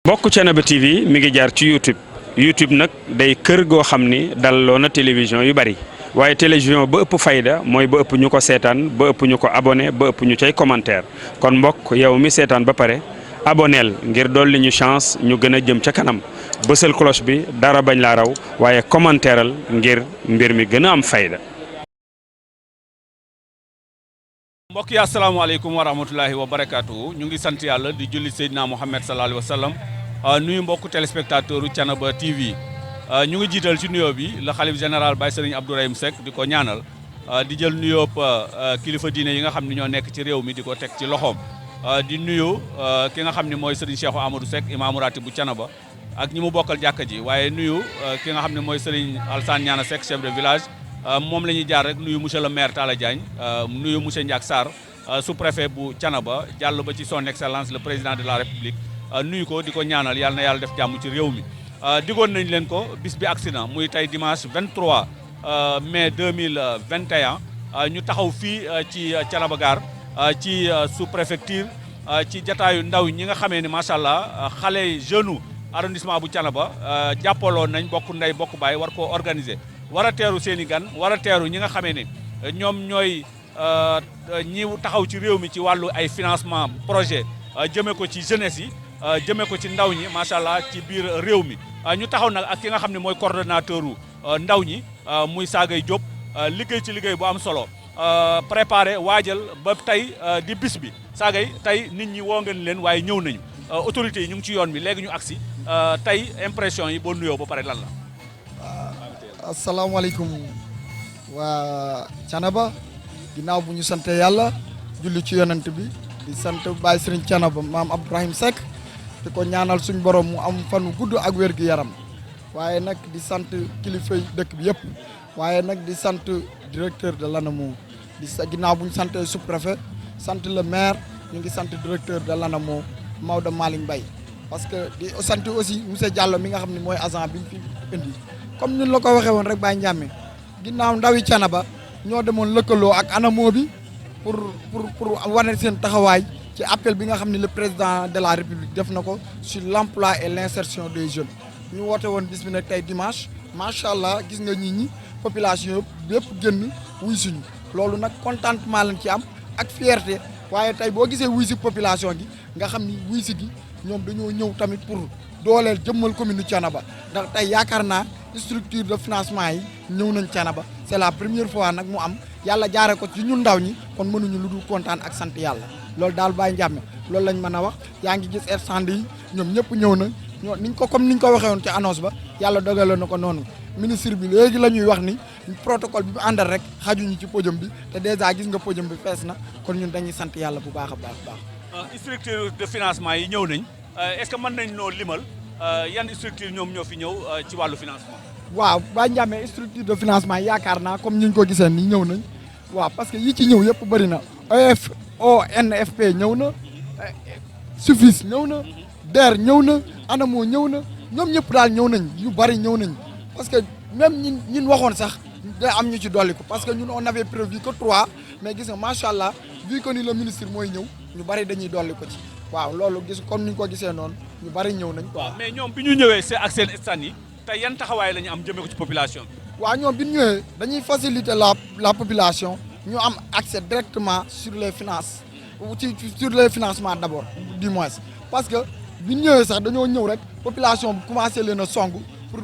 mbokk Thiénaba TV mi ngi jaar ci YouTube nag day kër goo xam ni dalloo na télévision yu bari waaye télévision ba ëpp fayda mooy ba ëpp ñu ko seetaan ba ëpp ñu ko abonné ba ëpp ñu cay commentaire kon mbokk yow mi seetaan ba pare aboneel ngir dolli ñu chance ñu gën a jëm ca kanam bësal cloche bi dara bañ laa raw waaye commentaireal ngir mbir mi gën a am fayda. mbokk yi asalaamaaleykum wa rahmatulahi wa barakaatu ñu ngi sant yàlla di julli Seydina Mouhamed sallallahu alayhi wa sallam nuyu mbokku téléspectateur u Thiénaba TV ñu ngi jiital ci nuyoo bi la xalif général Baye Serigne Abdourahim Seck di ko ñaanal di jël nuyoo kilifa diine yi nga xam ne ñoo nekk ci réew mi di ko teg ci loxoom di nuyu ki nga xam ne mooy Serigne Cheikh Amadou Seck imaamu ratib bu Thiénaba ak ñi mu bokkal jàkka ji waaye nuyu ki nga xam ne mooy Serigne Alsane Niana Seck chef de village moom la ñuy jaar rek nuyu monsieur le maire Talla Diagne nuyu monsieur Ndiak Sarr sous-préfet bu Thiénaba jàll ba ci son excellence le président de la république nuyu ko di ko ñaanal yàlla na yàlla def jàmm ci réew mi digoon nañ leen ko bis bi accident muy tey dimanche 23 mai 2021 ñu taxaw fii ci Thiénaba Gare ci sous-préfecture ci jataayu ndaw ñi nga xamee ni macha allah xale jeune arrondissement bu Thiénaba jàppaloon nañ bokk ndey bokk baay war koo organiser war a teeru seen i gan war a teeru ñi nga xamee ne ñoom ñooy ñi taxaw ci réew mi ci wàllu ay financement projet jëmee ko ci jeunesse yi jëmee ko ci ndaw ñi macha allah ci biir réew mi ñu taxaw nag ak ki nga xam ne mooy coordonnateur u ndaw ñi muy Sagay Diop liggéey ci liggéey bu am solo préparé waajal ba tey di bis bi Sagay tey nit ñi woo ngeen leen waaye ñëw nañu autorités yi ñu ngi ci yoon bi léegi ñu agsi tey impression yi boo nuyoo ba pare lan la. asalaamaaleykum waa Thiénaba ginnaaw bu ñu sante yàlla julli ci yonent bi di sant Baye Serigne Thiénaba maam Abdourahim Seck di ko ñaanal suñ borom mu am fanu gudd ak wér gu yaram waaye nag di sant kilifa dëkk bi yëpp waaye nag di sant directeur de l'ANAMO ginnaaw bu ñu sante sous-préfet sant le maire ñu ngi sant directeur de l'ANAMO Maodo Malick Mbaye parce que di sant aussi monsieur Diallo mi nga xam ne mooy agent bi ñu fi indi comme ñun la ko waxee woon rek Baye Ndiame ginnaaw ndawi Thiénaba ñoo demoon lëkkaloo ak ANAMO bi pour wane seen taxawaay ci appel bi nga xam ne le président de la république def na ko sur l'emploi et l'insertion des jeunes ñu woote woon bis bi nag tey dimanche macha allah gis nga nit ñi population yëpp génn wuy suñu loolu nag contentement lañ ci am ak fierté waaye tey boo gisee wuy si population gi nga xam ni wuy si gi ñoom dañoo ñëw tamit pour dooleel jëmmal commune Thiénaba ndax tey yaakaar naa structure de financement yi ñëw nañ Thiénaba c'est la première fois nag mu am yàlla jaare ko ci ñun ndaw ñi kon mënuñu lu dul kontaan ak sant yàlla loolu daal Baye Ndiame loolu lañ mën a wax yaa ngi gis stand yi ñoom ñëpp ñëw na niñ ko comme niñ ko waxee woon ci annonce ba yàlla dogaloon na ko noonu ministre bi léegi la ñuy wax ni protocole bi mu àndal rek xajuñu ci podium bi te déjà gis nga podium bi fees na kon ñun dañuy sant yàlla bu baax a baax. structure de financement yi ñëw nañ est-ce que mën nañ noo limal yan structure ñoom ñoo fi ñëw ci wàllu financement. waaw Baye Ndiame structure de financement yaakaar naa comme ni ñu ko gisee ni ñëw nañ waaw parce que yi ci ñëw yëpp bëri na ONFP ñëw na SUFIS ñëw na DER ñëw na ANAMO ñëw na ñoom ñëpp daal ñëw nañ yu bëri ñëw nañ parce que même ñin waxoon sax day am ñu ci dolli ko parce que ñun on avait prévu que 3 mais gis nga macha allah vu que ni le ministre mooy ñëw ñu bëri dañuy dolli ko ci waaw loolu gis comme ni ñu ko gisee noonu ñu bëri ñëw nañ quoi. mais ñoom bi ñu ñëwee c'est ak seen stand yi tey yan taxawaay la ñu am jëmee ko ci population bi. waaw ñoom bi ñu ñëwee dañuy faciliter la population ñu am accès directement sur les finances sur les financements d'abord du moins parce que bi ñu ñëwee sax dañoo ñëw rek population bi commencé leen a song pour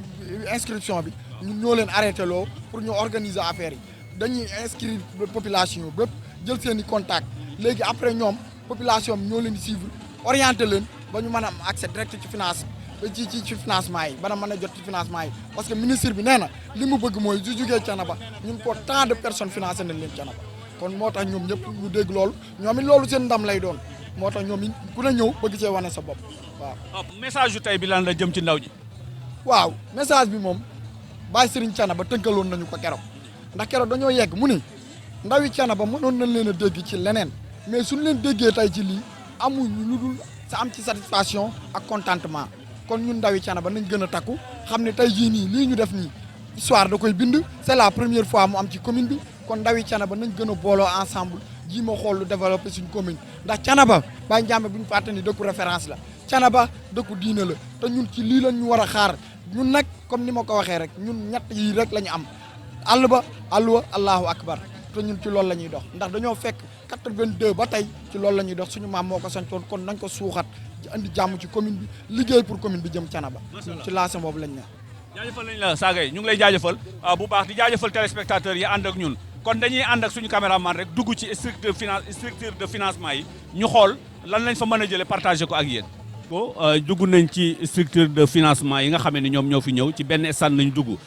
inscription bi ñun ñoo leen arrêté loo pour ñu organiser affaire yi dañuy inscrire population bépp jël seen i contact léegi après ñoom population bi ñoo leen di suivre orienté leen ba ñu mën a am accès direct ci finance ci financement yi bana mën a jot ci financement yi parce que ministre bi nee na li mu bëgg mooy su jugee Thiénaba ñun ko tant de personnes financé nañ leen Thiénaba kon moo tax ñoom ñëpp ñu dégg loolu ñoom it loolu seen ndam lay doon moo tax ñoom it ku ne ñëw bëgg cee wane sa bopp waaw. message yu tey bi lan la jëm ci ndaw ñi. waaw message bi moom Baye Serigne Thiénaba tënkaloon nañu ko keroog ndax keroog dañoo yegg mu ni ndawi Thiénaba mënoon nañ leen a dégg ci leneen mais suñu leen déggee tey ci lii amuñu lu dul sa am ci satisfaction ak contentement kon ñun ndawi Thiénaba nañ gën a takku xam ne tey jii nii lii ñu def nii histoire da koy bind c'est la première fois mu am ci commune bi kon ndawi Thiénaba nañ gën a booloo ensemble ji ma xool lu développé suñ commune ndax Thiénaba Baye Ndiame bu ñu fàtte ni dëkku référence la Thiénaba dëkku diine la te ñun ci lii lañ ñu war a xaar ñun nag comme ni ma ko waxee rek ñun ñett yii rek la ñu am àll ba àlluwa allahu akbar te ñun ci loolu la ñuy dox ndax dañoo fekk 82 ba tey ci loolu la ñuy dox suñu maam moo ko santoon kon nañ ko suuxat ci andi jàmm ci commune bi liggéey pour commune bi jëm Thiénaba ci lancé boobu lañ ne. jaajëfal nañ la Sagay ñu ngi lay jaajëfal bu baax di jaajëfal téléspectateurs yi ànd ak ñun kon dañuy ànd ak suñu caméraman rek dugg ci structure de financement yi ñu xool lan lañ fa mën a jëlee partagé ko ak yéen. dugg nañ ci structure de financement yi nga xam ne ñoom ñoo fi ñëw ci benn stand lañ dugg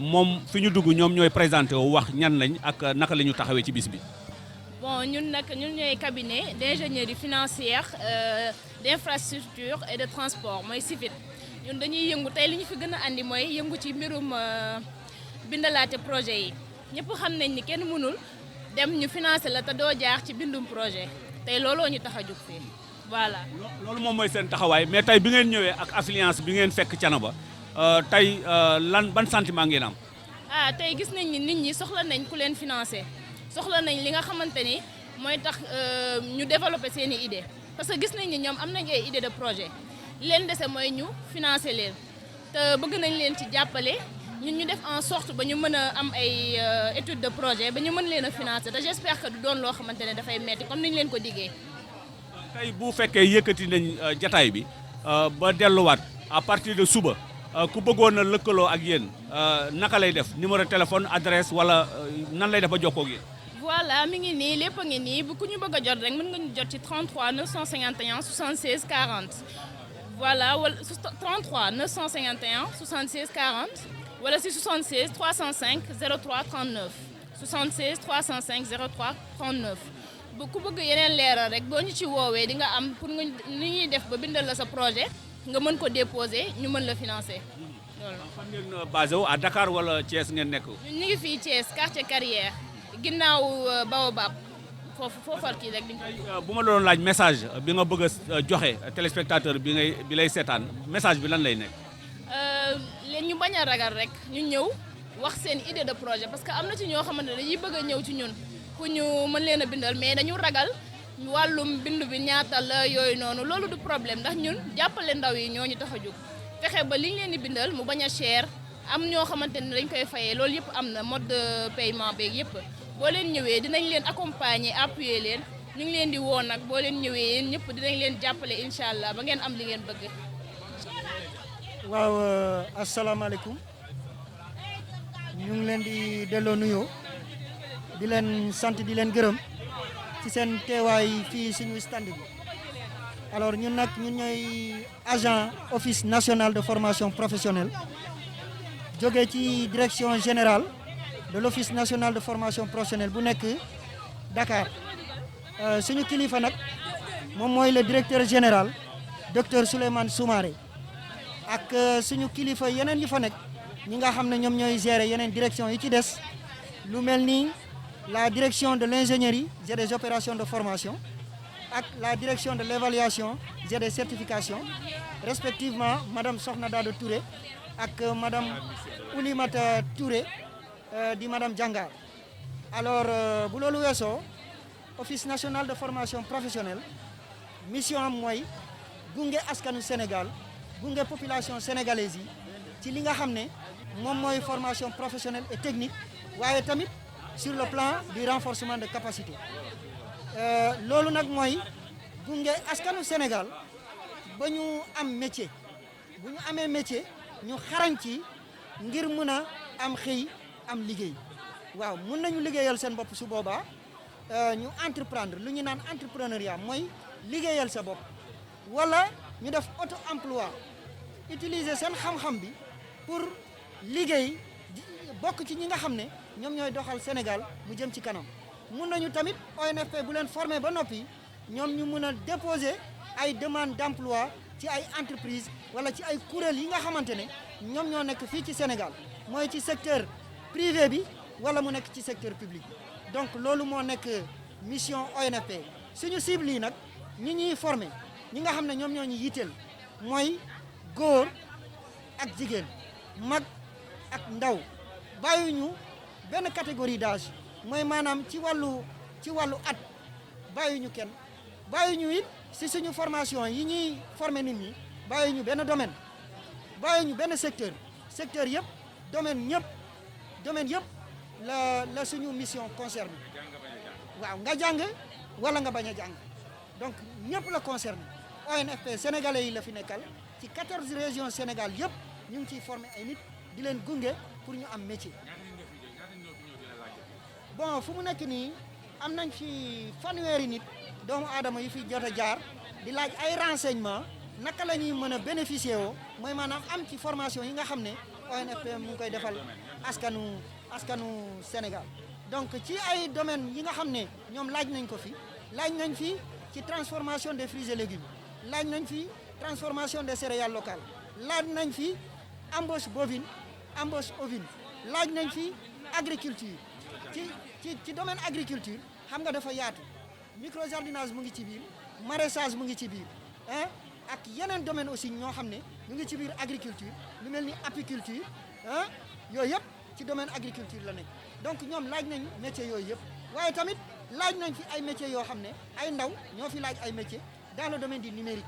moom fi ñu dugg ñoom ñooy présenté wu wax ñan lañ ak naka la ñu taxawee ci bis bi. bon ñun nag ñun ñooy cabinet d'ingénierie financière d'infrastructure et de transport mooy CIFID ñun dañuy yëngu tey li ñu fi gën a andi mooy yëngu ci mbirum bindalaate projet yi ñëpp xam nañ ni kenn mënul dem ñu financer la te doo jaar ci bindum projet tey looloo ñu tax a jóg fii voilà. loolu moom mooy seen taxawaay mais tey bi ngeen ñëwee ak affluence bi ngeen fekk Thiénaba tey lan ban sentiment ngeen am. tey gis nañ ni nit ñi soxla nañ ku leen financer soxla nañ li nga xamante ni mooy tax ñu développer seen i idée parce que gis nañ ni ñoom am nañ ay idée de projet li leen dese mooy ñu financer leen te bëgg nañ leen ci jàppale ñun ñu def en sorte ba ñu mën a am ay étude de projet ba ñu mën leen a financer te j'espère que du doon loo xamante ne dafay metti comme ni ñu leen ko diggee. tey bu fekkee yëkkati nañ jataay bi ba delluwaat à partir de suba ku bëggoon a lëkkaloo ak yéen naka lay def numéro téléphone adresse wala nan lay def ba jokkoo ak yéen. voilà mi ngi nii lépp a ngi nii bu ku ñu bëgg a jot rek mën nga ñu jot ci 33 951 76 40 voilà wala 33 951 76 40 wala si 76 305 03 39 76 305 03 39 bu ku bëgg yeneen leeral rek boo ñu ci woowee di nga am pour nga ni ñuy def ba bindal la sa projet nga mën ko déposer ñu mën la financer loolu. fan ngeen basé wu à Dakar wala Thiès ngeen nekk. ñu ngi fii Thiès quartier Carrière ginnaaw Baobab foofu foofal kii rek. bu ma doon laaj message bi nga bëgg a joxe téléspectateur bi lay seetaan message bi lan lay nekk. leen ñu bañ a ragal rek ñu ñëw wax seen idée de projet parce que am na ci ñoo xamante ne dañuy bëgg a ñëw ci ñun pour ñu mën leen a bindal mais dañu ragal wàllum bindu bi ñaata la yooyu noonu loolu du problème ndax ñun jàppale ndaw yi ñoo ñu tax a jóg fexe ba li ñu leen di bindal mu bañ a cher am ñoo xamante ne dañ koy fayee loolu yëpp am na mode de paiement beeg yëpp boo leen ñëwee dinañ leen accompagner appuyer leen ñu ngi leen di woo nag boo leen ñëwee yéen ñëpp dinañ leen jàppale incha allah ba ngeen am li ngeen bëgg. waaw asalaamaaleykum ñu ngi leen di delloo nuyoo di leen sant di leen gërëm ci seen teewaay fii suñu stand bi alors ñun nag ñun ñooy agent office national de formation professionnelle jógee ci direction générale de l'office national de formation professionnelle bu nekk Dakar suñu kilifa nag moom mooy le directeur général docteur Souleymane Soumaré ak suñu kilifa yeneen yi fa nekk ñi nga xam ne ñoom ñooy gérer yeneen direction yi ci des lu mel ni la direction de l'ingénierie et des opérations de formation ak la direction de l'évaluation et des certifications respectivement madame Sokhna Dado Touré ak madame Oulimata Touré di madame Diangar alors bu loolu weesoo office national de formation professionnelle mission am mooy gunge askanu Sénégal gunge population sénégalaise yi ci li nga xam ne moom mooy formation professionnelle et technique waaye tamit sur le plan du renforcement de capacité loolu nag mooy gunge askanu Sénégal ba ñu am métier bu ñu amee métier ñu xarañ ci ngir mën a am xëy am liggéey waaw mun nañu liggéeyal seen bopp su boobaa ñu entreprendre lu ñu naan entrepreneuriat mooy liggéeyal sa bopp wala ñu def auto emploi utiliser seen xam-xam bi pour liggéey bokk ci ñi nga xam ne ñoom ñooy doxal Sénégal mu jëm ci kanam mun nañu tamit ONFP bu leen former ba noppi ñoom ñu mun a déposer ay demande d'emploi ci ay entreprise wala ci ay kuréel yi nga xamante ne ñoom ñoo nekk fii ci Sénégal mooy ci secteur privé bi wala mu nekk ci secteur public donc loolu moo nekk mission ONFP suñu cible yi nag ñi ñuy former ñi nga xam ne ñoom ñoo ñu yitteel mooy góor ak jigéen mag ak ndaw bàyyiñu benn catégorie d'âge mooy maanaam ci wàllu at bàyyiñu kenn bàyyiñu it si suñu formation yi ñuy former nit ñi bàyyi ñu benn domaine bàyyi ñu benn secteur yëpp domaine yëpp la suñu mission concerne waaw nga jàng wala nga bañ a jàng donc ñëpp la concerne ONFP sénégalais yi la fi nekkal ci 14 régions Sénégal yëpp ñu ngi ciy former ay nit di leen gunge pour ñu am métier. bon fu mu nekk nii am nañ fi fanweeri nit doomu aadama yi fi jot a jaar di laaj ay renseignements naka la ñuy mën a bénéficier woo mooy maanaam am ci formation yi nga xam ne ONFP mu ngi koy defal askanu Sénégal. donc ci ay domaines yi nga xam ne ñoom laaj nañ ko fi laaj nañ fi ci transformation des fruits et légumes laaj nañ fi transformation des céréales locales laaj nañ fi embauche bovine embauche ovine laaj nañ fi agriculture ci domaine agriculture xam nga dafa yaatu microjardinage mu ngi ci biir maraîchage mu ngi ci biir ak yeneen domaine aussi ñoo xam ne ñu ngi ci biir agriculture lu mel ni apiculture yooyu yëpp ci domaine agriculture la nekk donc ñoom laaj nañ métiers yooyu yëpp waaye tamit laaj nañ fi ay métiers yoo xam ne ay ndaw ñoo fi laaj ay métiers dans le domaine du numérique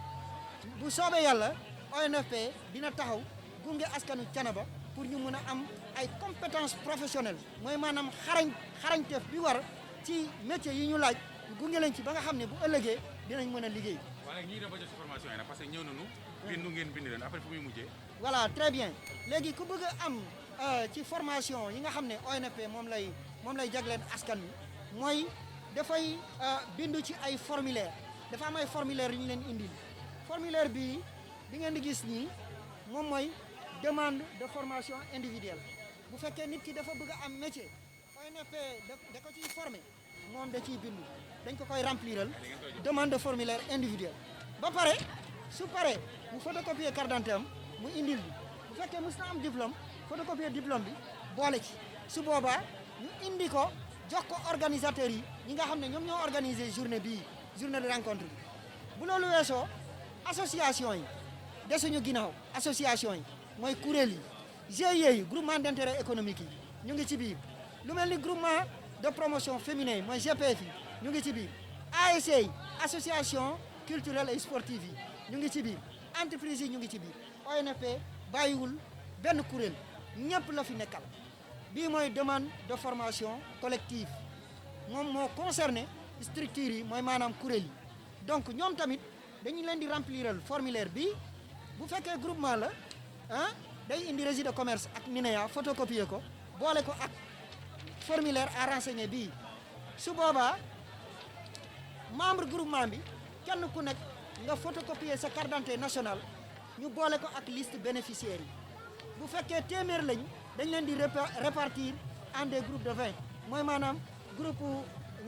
bu soobee yàlla ONFP dina taxaw gunge askanu Thiénaba pour ñu mën a am ay compétences professionnelles mooy maanaam xarañteef bi war ci métiers yi ñu laaj gunge leen ci ba nga xam ne bu ëllëgee dinañ mën a liggéey. waaye ñii dafa jot ci formation yi nag parce que ñëw nañu. bindu ngeen bind leen après fu muy mujjee. voilà très bien léegi ku bëgg a am ci formation yi nga xam ne ONFP moom lay jagleen askan wi mooy dafay bindu ci ay formulaire dafa am ay formulaire yu ñu leen indil formulaire bi ngeen di gis nii moom mooy demande de formation individuelle bu fekkee nit ki dafa bëgg a am métier ONFP da ko ciy formé moom da ciy bindu dañ ko koy rempliral demande de formulaire individuelle ba pare su pare mu photocopier carte d'identité am mu indil bi bu fekkee mës na am diplôme photocopier diplôme bi boole ci su boobaa ñu indi ko jox ko organisateurs yi ñi nga xam ne ñoom ñoo organiser journée de rencontre bi bu loolu weesoo association yi desuñu ginnaaw association yi mooy kuréel yi GIE yi groupement d'intérêt économique yi ñu ngi ci biir lu mel ni groupement de promotion féminin yi mooy GPF yi ñu ngi ci biir ASC yi association culturelle et sportive yi ñu ngi ci biir entreprise yi ñu ngi ci biir ONFP bàyyiwul benn kuréel ñëpp la fi nekkal bii mooy demande de formation collective moom moo concerné structures yi mooy maanaam kuréel yi donc ñoom tamit dañu leen di rempliral formulaire bi bu fekkee groupement la day indi registre de commerce ak NINEA photocopier ko boole ko ak formulaire à renseigner bii su boobaa membre groupement bi kenn ku nekk nga photocopier sa carte d'identité nationale ñu boole ko ak liste bénéficiaires yi bu fekkee téeméer lañu dañ leen di répartir en des groupes de 20 mooy maanaam groupe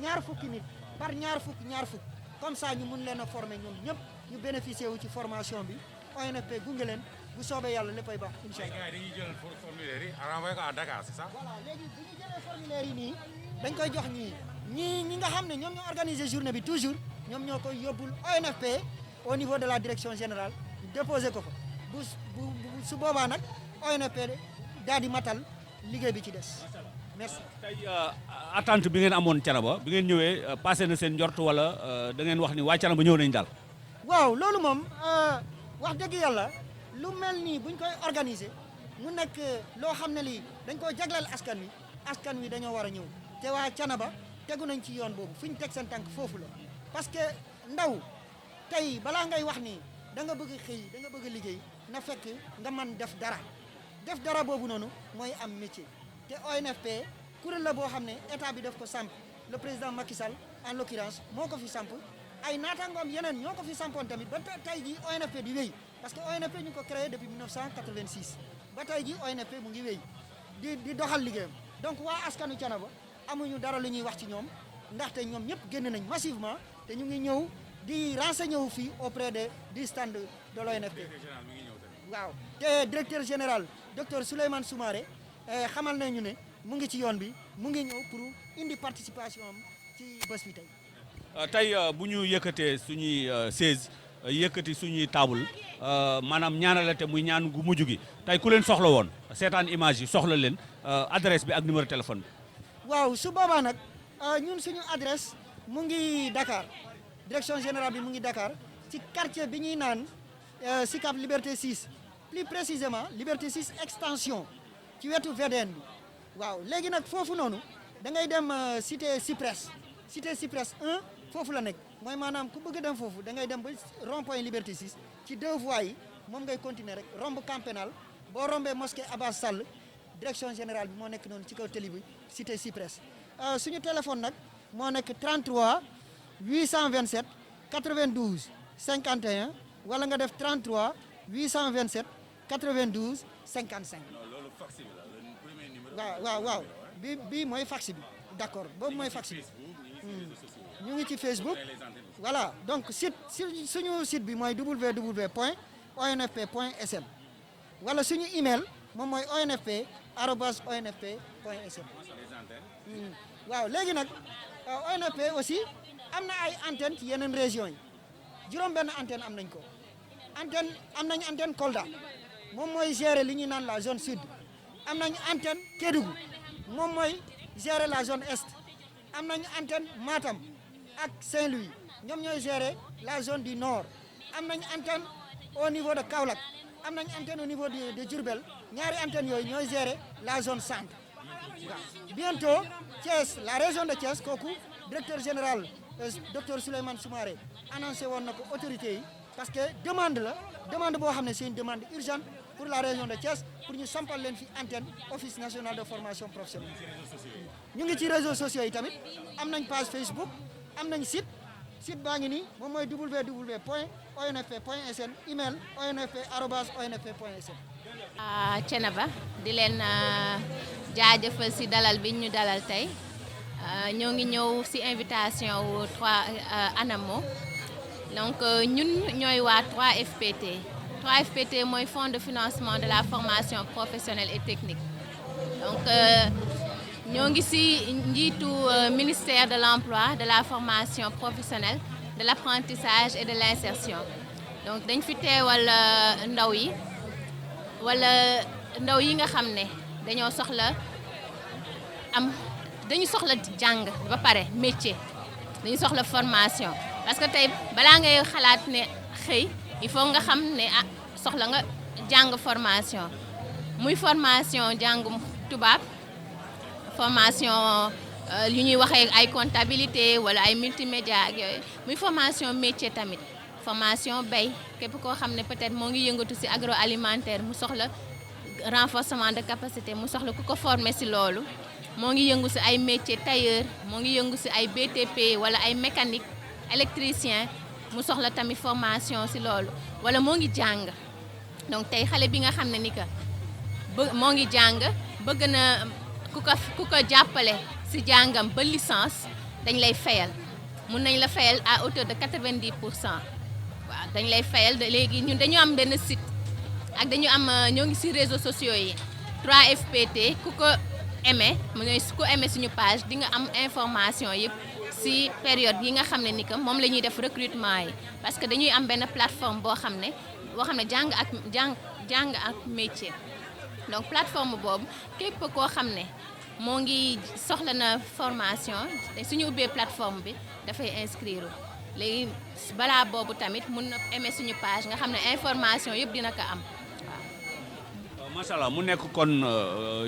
ñaar fukki nit par ñaar fukk comme ça ñu mun leen a former ñoom ñëpp ñu bénéficier wu ci formation bi ONFP gunge leen bu soobee yàlla léppay baax incha allah. gars yi dañuy jël formulaire yi renvoyer ko à Dakar c'est ça. voilà léegi bu ñu jëlee formulaire yi nii dañ koy jox ñi nga xam ne ñoom ñoo organiser journée bi toujours ñoom ñoo koy yóbbul ONFP au niveau de la direction générale déposer ko fa bu su boobaa nag ONFP daal di matal liggéey bi ci des merci. tey attente bi ngeen amoon Thiénaba bi ngeen ñëwee passé na seen njort wala da ngeen wax ni waa Thiénaba ñëw nañ daal. waaw loolu moom wax dëgg yàlla lu mel nii buñ koy organiser mu nekk loo xam ne lii dañ koo jagleel askan wi dañoo war a ñëw te waa Thiénaba tegu nañ ci yoon boobu fu ñu teg seen tànk foofu la parce que ndaw tey balaa ngay wax ni da nga bëgg xëy da nga bëgg liggéey na fekk nga mën def dara boobu noonu mooy am métier te ONFP kuréel la boo xam ne état bi daf ko samp le président Macky Sall en l'occurrence moo ko fi samp ay naataangoom yeneen ñoo ko fi sampoon tamit ba tey jii ONFP di wéy parce que ONFP ñu ko créé depuis 1986 ba tey jii ONFP mu ngi wéy di doxal liggéeyam donc waa askanu Thiénaba amuñu dara lu ñuy wax ci ñoom ndaxte ñoom ñëpp génn nañ massivement te ñu ngi ñëw di renseigner wu fii auprès du stand de l'ONFP waaw te directeur général docteur Souleymane Soumaré xamal nañu ne mu ngi ci yoon bi mu ngi ñëw pour indi participation am ci bés bi tey. tey bu ñu yëkkatee suñuy 16 yëkkati suñuy table maanaam ñaanalate muy ñaan gu mujj gi tey ku leen soxla woon seetaan image yi soxla leen adresse bi ak numéro téléphone bi. waaw su boobaa nag ñun suñu adresse mu ngi Dakar direction générale bi mu ngi Dakar ci quartier bi ñuy naan Sicap Liberté 6 plus précisément Liberté 6 extension ci wetu VDN bi waaw léegi nag foofu noonu da ngay dem cité Cyprès 1 foofu la nekk mooy maanaam ku bëgg dem foofu da ngay dem ba rond point Liberté 6 ci 2 voies yi moom ngay continuer rek romb camp pénal boo rombee mosquée Abbas Sall direction générale bi moo nekk noonu ci kaw télé bi cité Cyprès suñu téléphone nag moo nekk 33 827 92 51 wala nga def 33 827 92 55. loolu fax bi la le premier numéro. waaw bi mooy fax bi d'accord boobu mooy fax bi. ñu ngi ci Facebook voilà donc suñu site bi mooy www.onfp.sn wala suñu email moom mooy onfp@onfp.sn. waaw léegi nag ONFP aussi am na ay antenne ci yeneen région yi juróom-benn antenne am nañ ko am nañ antenne Kolda moom mooy gérer li ñuy naan la zone sud am nañ antenne Kédougou moom mooy gérer la zone est am nañ antenne Matam ak Saint-Louis ñoom ñooy gérer la zone du nord am nañ antenne au niveau de Kaolack am nañ antenne au niveau de Diourbel ñaari antenne yooyu ñooy gérer la zone centre waaw bientôt Thiès la région de Thiès kooku directeur général docteur Souleymane Soumaré annoncé woon na ko autorité yi parce que demande boo xam ne c'est une demande urgente pour la région de Thiès pour ñu sampal leen fi antenne office national de formation professionnelle ñu ngi ci réseaux sociaux yi tamit am nañ page Facebook am nañ site baa ngi nii moom mooy www.onfp.sn email onfp@onfp.sn. Thiénaba di leen jaajëfal si dalal bi ñu dalal tey ñoo ngi ñëw si invitation wu 3 ANAMO donc ñun ñooy waa 3FPT 3FPT mooy fonds de financement de la formation professionnelle et technique donc ñoo ngi si njiitu ministère de l'emploi de la formation professionnelle de l'apprentissage et de l'insertion donc dañ fi teewal ndaw yi wala ndaw yi nga xam ne dañoo soxla dañu soxla jàng ba pare métier dañu soxla formation parce que tey balaa ngay xalaat ne xëy il faut nga xam ne soxla nga jàng formation muy formation jàngum tubaab formation yu ñuy waxee ay comptabilité wala ay multimédia ak yooyu muy formation métier tamit formation bay képp koo xam ne peut-être moo ngi yëngatu ci agroalimentaire mu soxla renforcement de capacité mu soxla ku ko former ci loolu moo ngi yëngu ci ay métier tailleur moo ngi yëngu ci ay BTP wala ay mécanique électricien mu soxla tamit formation ci loolu wala moo ngi jàng donc tey xale bi nga xam ne ni que moo ngi jàng bëgg na ku ko jàppale ci jàngam ba licence dañ lay fayal mun nañ la fayal à hauteur de 90%. waaw dañ lay fayal léegi ñun dañu am benn site ak dañu am ñoo ngi ci réseaux sociaux yi 3FPT ku ko aimé ku aimé suñu page di nga am information yëpp ci période yi nga xam ne ni que moom la ñuy def recrutement yi parce que dañuy am benn plateforme boo xam ne jàng ak métier donc plateforme boobu képp koo xam ne moo ngi soxla na formation te suñu ubbee plateforme bi dafay inscrire léegi balaa boobu tamit mun na aimer suñu page nga xam ne information yëpp dina ko am waaw. macha allah mu nekk kon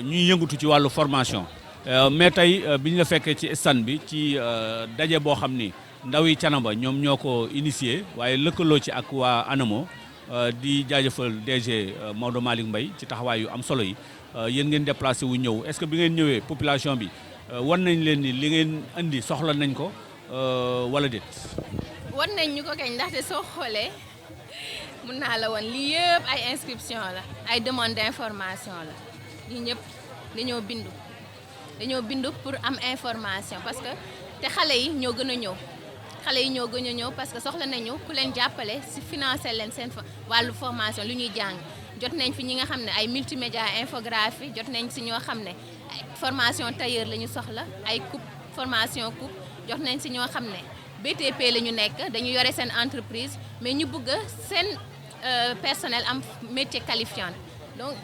ñuy yëngatu ci wàllu formation mais tey bi ñu la fekkee ci stand bi ci daje boo xam ni ndaw yi Thiénaba ñoom ñoo ko initié waaye lëkkaloo ci ak waa ANAMO di jaajëfal DG Maodo Malick Mbaye ci taxawaay yu am solo yi yéen ngeen déplacé wu ñëw est-ce que bi ngeen ñëwee population bi wan nañ leen ni li ngeen indi soxla nañ ko wala déet. wan nañ ñu ko kañ ndaxte soo xoolee mun naa la woon lii yëpp ay inscription la ay demande d'information la ñi ñëpp dañoo bindu pour am information parce que te xale yi ñoo gën a ñëw parce que soxla nañu ku leen jàppale ci financer leen seen wàllu formation lu ñuy jàng jot nañ fi ñi nga xam ne ay multimédia infographie jot nañ ci ñoo xam ne ay formation tailleur la ñu soxla ay formation coupe jot nañ ci ñoo xam ne BTP la ñu nekk dañu yore seen entreprise mais ñu bëgg seen personnel am métier qualifiant donc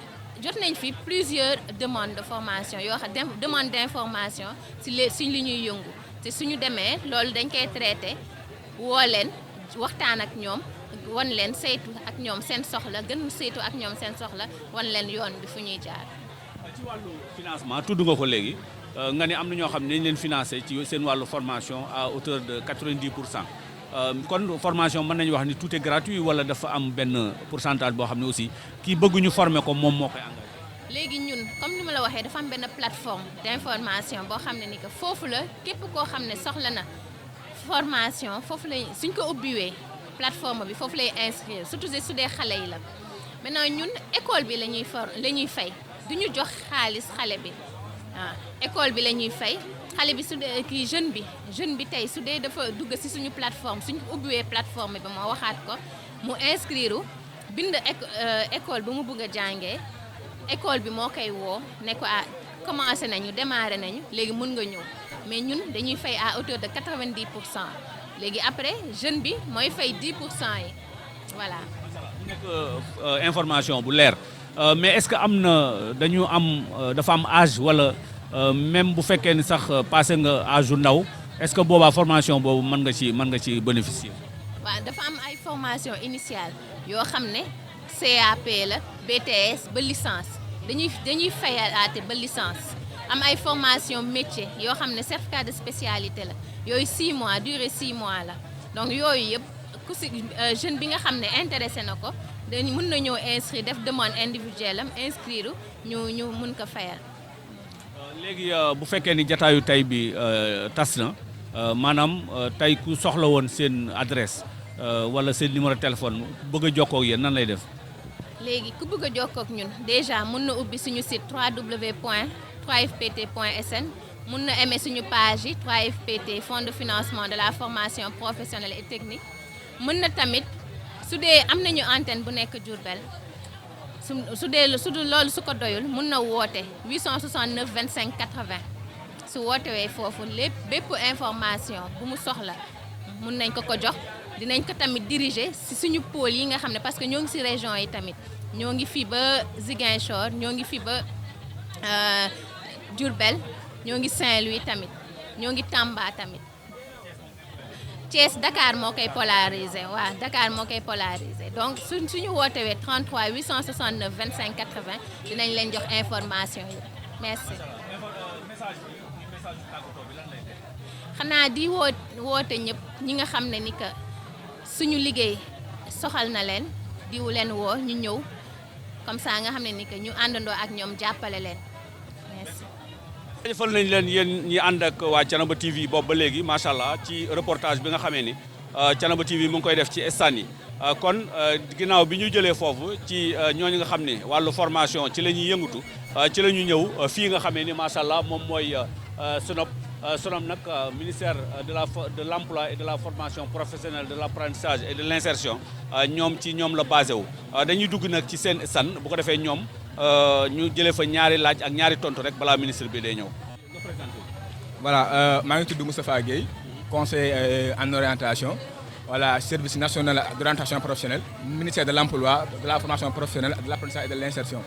jot nañ fi plusieurs demandes de formation yoo xam demande d'information ci li ñuy yëngu te suñu demee loolu dañ koy traité woo leen waxtaan ak ñoom wan leen saytu ak ñoom seen soxla gën saytu ak ñoom seen soxla wan leen yoon bi fu ñuy jaar. ci wàllu financement tudd nga ko léegi nga ne am na ñoo xam ne dañ leen financé ci seen wàllu formation à hauteur de 90%. kon formation mën nañu wax ni tout est gratuit wala dafa am benn pourcentage boo xam ne aussi kii bëgguñu former ko moom moo koy engagé. léegi ñun comme ni ma la waxee dafa am benn plateforme d'information boo xam ne ni que foofu la képp koo xam ne soxla na formation foofu la suñ ko ubbiwee plateforme bi foofu lay inscrire surtout su dee xale yi la maintenant ñun école bi la ñuy fay du ñu jox xaalis xale bi waaw école bi la ñuy fay xale bi su dee kii jeune bi tey su dee dafa dugg ci suñu plateforme suñu ubbiwee plateforme bi moo waxaat ko mu inscrire bind école bi mu bëgg a jàngee école bi moo koy woo ne ko commencé nañu démarré nañu léegi mën nga ñëw mais ñun dañuy fay à hauteur de 90% léegi après jeune bi mooy fay 10% yi voilà. mu nekk information bu leer mais est-ce que dafa am âge wala même bu fekkee ni sax passé nga âge u ndaw est-ce que boobaa formation boobu mën nga ci bénéficier. waaw dafa am ay formation initiale yoo xam ne CAP la BTS ba licence dañuy fayalaate ba licence am ay formation métier yoo xam ne certificat de spécialité la yooyu 6 mois durée 6 mois la donc yooyu yëpp ku si jeune bi nga xam ne intéressé na ko dañu mën na ñëw inscrire def demande individuelle am inscrire ñu mën ko fayal. léegi bu fekkee ni jataayu tey bi tas na maanaam tey ku soxla woon seen adresse wala seen numéro téléphone bëgg a jokkoo ak yéen nan lay def. léegi ku bëgg a jokkoo ak ñun déjà mën na ubbi suñu site www.3fpt.sn mën na aimer suñu page yi 3FPT Fonds de financement de la formation professionnelle et technique mën na tamit su dee am nañu antenne bu nekk Diourbel su dee loolu su ko doyul mën na woote 869 25 80 su wootewee foofu bépp information bu mu soxla mën nañ ko jox dinañ ko tamit diriger ci suñu pôle yi nga xam ne parce que ñoo ngi ci région yi tamit ñoo ngi fii ba Ziguinchor ñoo ngi fii ba Diourbel ñoo ngi Saint-Louis tamit ñoo ngi Tamba tamit Thiès Dakar moo koy polarisé waaw Dakar moo koy polarisé donc suñu wootewee 33 869 25 80 dinañ leen jox information yi merci. xanaa di woote ñëpp ñi nga xam ne ni que suñu liggéey soxal na leen diwu leen woo ñu ñëw comme ça nga xam ne ni que ñu àndandoo ak ñoom jàppale leen merci. jëfal nañ leen yéen ñi ànd ak waa Thiénaba TV boobu ba léegi macha allah ci reportage bi nga xamee ni Thiénaba TV mu ngi koy def ci stand yi kon ginnaaw bi ñu jëlee foofu ci ñooñu nga xam ne wàllu formation ci la ñuy yëngatu ci la ñu ñëw fii nga xamee ni macha allah moom mooy SONOP nag ministère de l'emploi et de la formation professionnelle de l'apprentissage et de l'insertion ñoom la basé wu dañuy dugg nag ci seen stand bu ko defee ñoom ñu jëlee fa ñaari laaj ak ñaari tontu rek balaa ministre bi day ñëw. voilà maa ngi tudd Moustapha Gueye conseiller en orientation voilà service national d'orientation professionnelle ministère de l'emploi de la formation professionnelle de l'apprentissage et de l'insertion.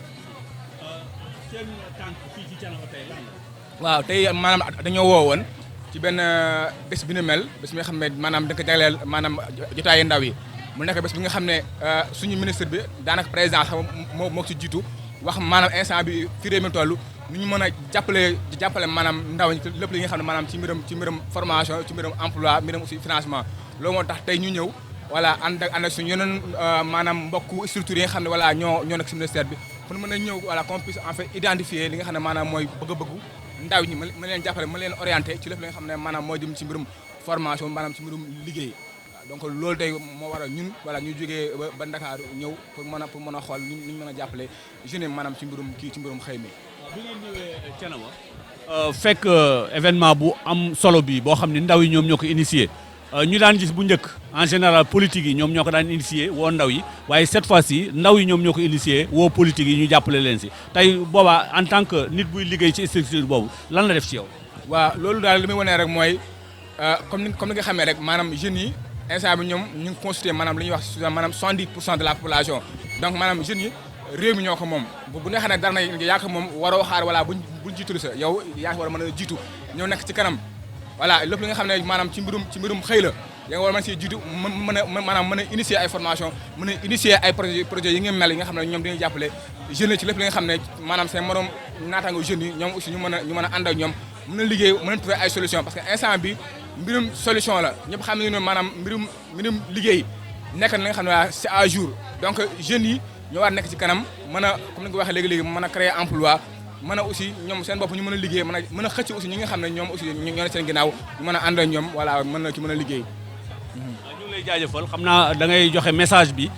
seen tànk fii ci Thiénaba tey lan la. waaw tey maanaam dañoo woo woon ci benn bés bi nu mel bés bi nga xam ne maanaam da nga ko jagleel maanaam jotaayu ndaw yi mu nekk bés bi nga xam ne suñu ministre bi daanaka président xam moo ci jiitu wax maanaam instant bi fi réew mi toll nu ñu mën a jàppale maanaam ndaw ñi lépp li nga xam ne maanaam ci mbirum formation ci mbirum emploi mbirum aussi financement loolu moo tax tey ñu ñëw voilà ànd ak suñu yeneen maanaam mbokku structures yi nga xam ne voilà ñoo nekk ci ministère bi pour mën a ñëw voilà qu'on puisse en fait identifier li nga xam ne maanaam mooy bëgg-bëggu ndaw ñi mën leen jàppale mën leen orienté ci lépp li nga xam ne maanaam moo jëm ci mbirum formation maanaam ci mbirum liggéey donc loolu tey moo waral ñun voilà ñu jógee ba Dakar ñëw pour mën a xool ni ñu mën a jàppale jeunes maanaam ci mbirum xëy mi. bi ngeen ñëwee Thiénaba fekk événement bu am solo bi boo xam ne ndaw yi ñoom ñoo ko initié ñu daan gis bu njëkk en général politique yi ñoom ñoo ko daan initié woo ndaw yi waaye cette fois-ci ndaw yi ñoom ñoo ko initié woo politique yi ñu jàppale leen si tey boobaa en tant que nit buy liggéey ci structure boobu lan la def ci yow. waaw loolu daal li muy wane rek mooy comme ni nga xamee rek maanaam jeunes yi instant bi ñoom ñu ngi constitué maanaam li ñuy wax maanaam 70% de la population donc maanaam jeunes yi réew mi ñoo ko moom bu neexee nag dara na yaa ko moom waroo xaar voilà buñ jiitu sa yow yaa war a mën a jiitu ñëw nekk ci kanam voilà lépp li nga xam ne maanaam ci mbirum xëy la yaa nga war a mën si jiitu maanaam mën a initier ay formation mën a initier ay projet yi nga mel yi nga xam ne ñoom dañuy jàppale jeunes ci lépp li nga xam ne maanaam seen morom naataango jeunes yi ñoom aussi ñu mën a ànd ak ñoom mën a liggéey mën a trouver ay solution parce que instant bi mbirum solution la ñëpp xam ne maanaam mbirum liggéey nekk na li nga xam ne waa c'est à jour donc jeunes yi ñoo war nekk ci kanam mën a comme ni nga ko waxee léegi-léegi mën a créer emploi mën a aussi ñoom seen bopp ñu mën a liggéey mën a xëcc aussi ñi nga xam ne ñoom aussi ñoo ne seen ginnaaw ñu mën a ànd ak ñoom voilà mën na ci mën a liggéey. ñu ngi lay jaajëfal xam naa da ngay joxe message bi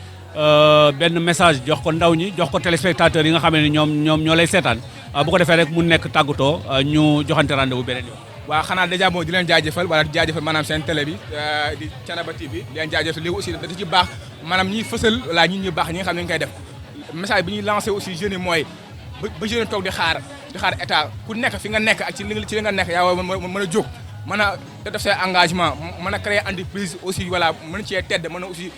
benn message jox ko ndaw ñi jox ko téléspectateurs yi nga xam ne ñoom ñoo lay seetaan bu ko defee rek mu nekk tàggatoo ñu joxante rendez-vous beneen yoon. waaw xanaa dèjà moo di leen jaajëfal wala di jaajëfal maanaam seen télé bi di Thiénaba TV di leen jaajëfal léegi aussi da ci baax maanaam ñiy fësal wala ñi baax ñi nga xam ne ñu koy def message bi ñuy lancé aussi jeunes yi mooy ba jeunes toog di xaar état ku nekk fi nga nekk ak ci li nga nekk yaa war mën a jóg mën a def say engagement mën a créer entreprise aussi voilà mën cee tedd mën a aussi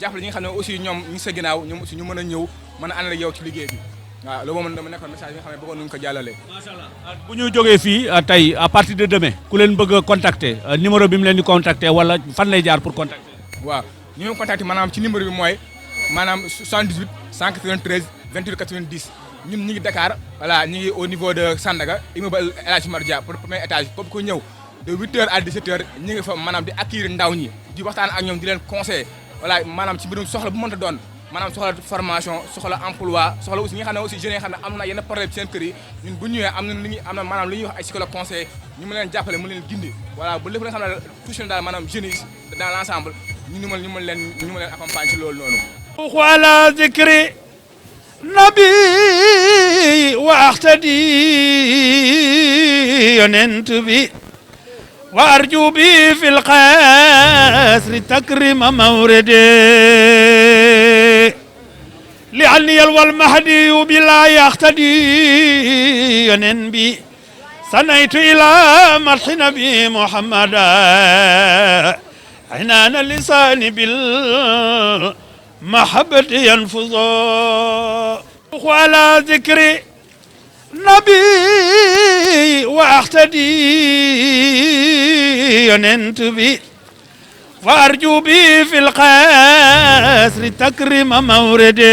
jàppale ñi nga xam ne aussi ñoom ñi sa ginnaaw ñoom aussi ñu mën a ñëw mën a ànd ak yow ci liggéey bi waaw loolu moom dama nekkoon message bi nga xam ne bëggoon nañu ko jàllale. macha allah bu ñu jógee fii tey à partir de demain ku leen bëgg a contacter numéro bi mu leen di contacter wala fan lay jaar pour contacter. waaw ñu ngi contacter maanaam ci numéro bi mooy maanaam 78 193 28 90 ñun ñu ngi Dakar voilà ñu ngi au niveau de Sandaga immeuble El Hadj Mar Dia pour premier étage képp ku ñëw de 8h à 17h ñu ngi fa maanaam di accueillir ndaw ñi di waxtaan ak ñoom di leen conseiller voilà maanaam ci mbirum soxla bu mënta doon. maanaam soxla formation soxla emploi soxla aussi ñi nga xam ne aussi jeunes yi nga xam ne am na yenn problème seen kër yi ñun bu ñëwee am na maanaam li ñuy wax ay psychologue conseil ñu mën leen jàppale mën leen gindi voilà ba lépp nga xam ne touché na daal maanaam jeunes yi dans l'ensemble ñu mën leen accompagner ci loolu noonu wala zikri nabi wa ahtadi yonent bi wa arju bi fil qasri takrima mawridi لعني والمهدي بلا يقتدي ينبي سنيت إلى مرح نبي محمد عنان اللسان بالمحبة ينفض وعلى ذكر نبي واقتدي ينتبي وأرجو بي في القصر تكرم موردي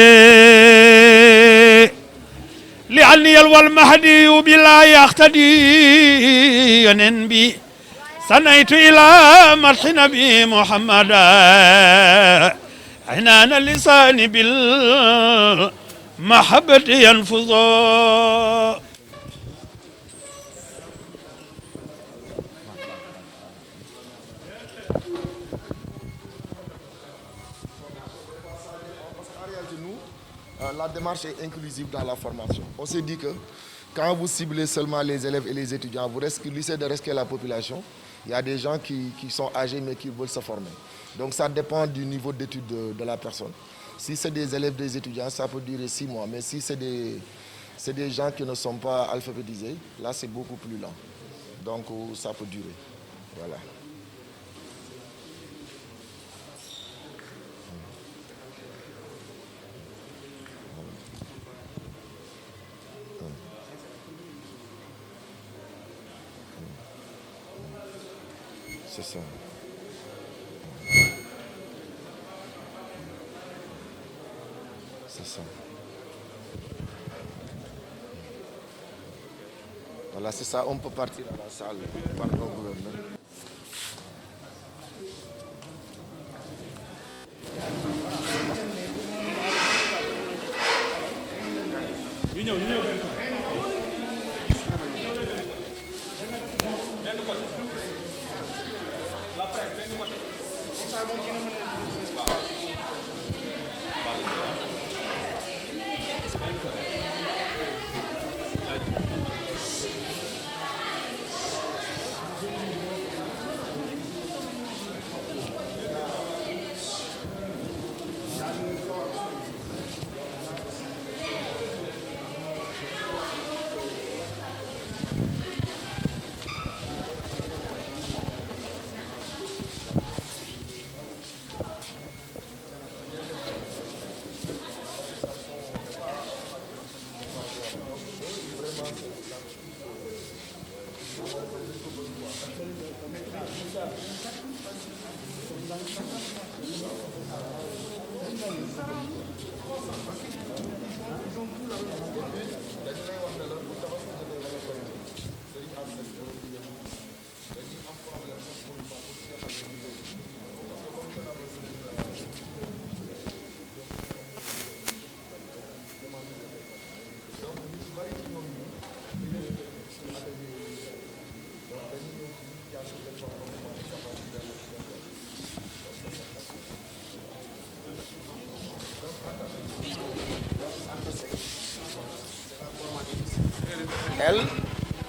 لعني والمهدي بلا يقتدي ينبي سنيت إلى مرح نبي محمد عنان اللسان بالمحبة ينفض La démarche est inclusive dans la formation. On s'est dit que quand vous ciblez seulement les élèves et les étudiants, vous risquez de risquer la population. Il y a des gens qui sont âgés mais qui veulent se former. Donc ça dépend du niveau d'études de la personne. Si c'est des élèves, des étudiants, ça peut durer 6 mois. Mais si c'est des gens qui ne sont pas alphabétisés, là c'est beaucoup plus lent. Donc ça peut durer. Voilà. C'est ça. C'est ça. Voilà, c'est ça. On peut partir à la salle par nos gouverneurs.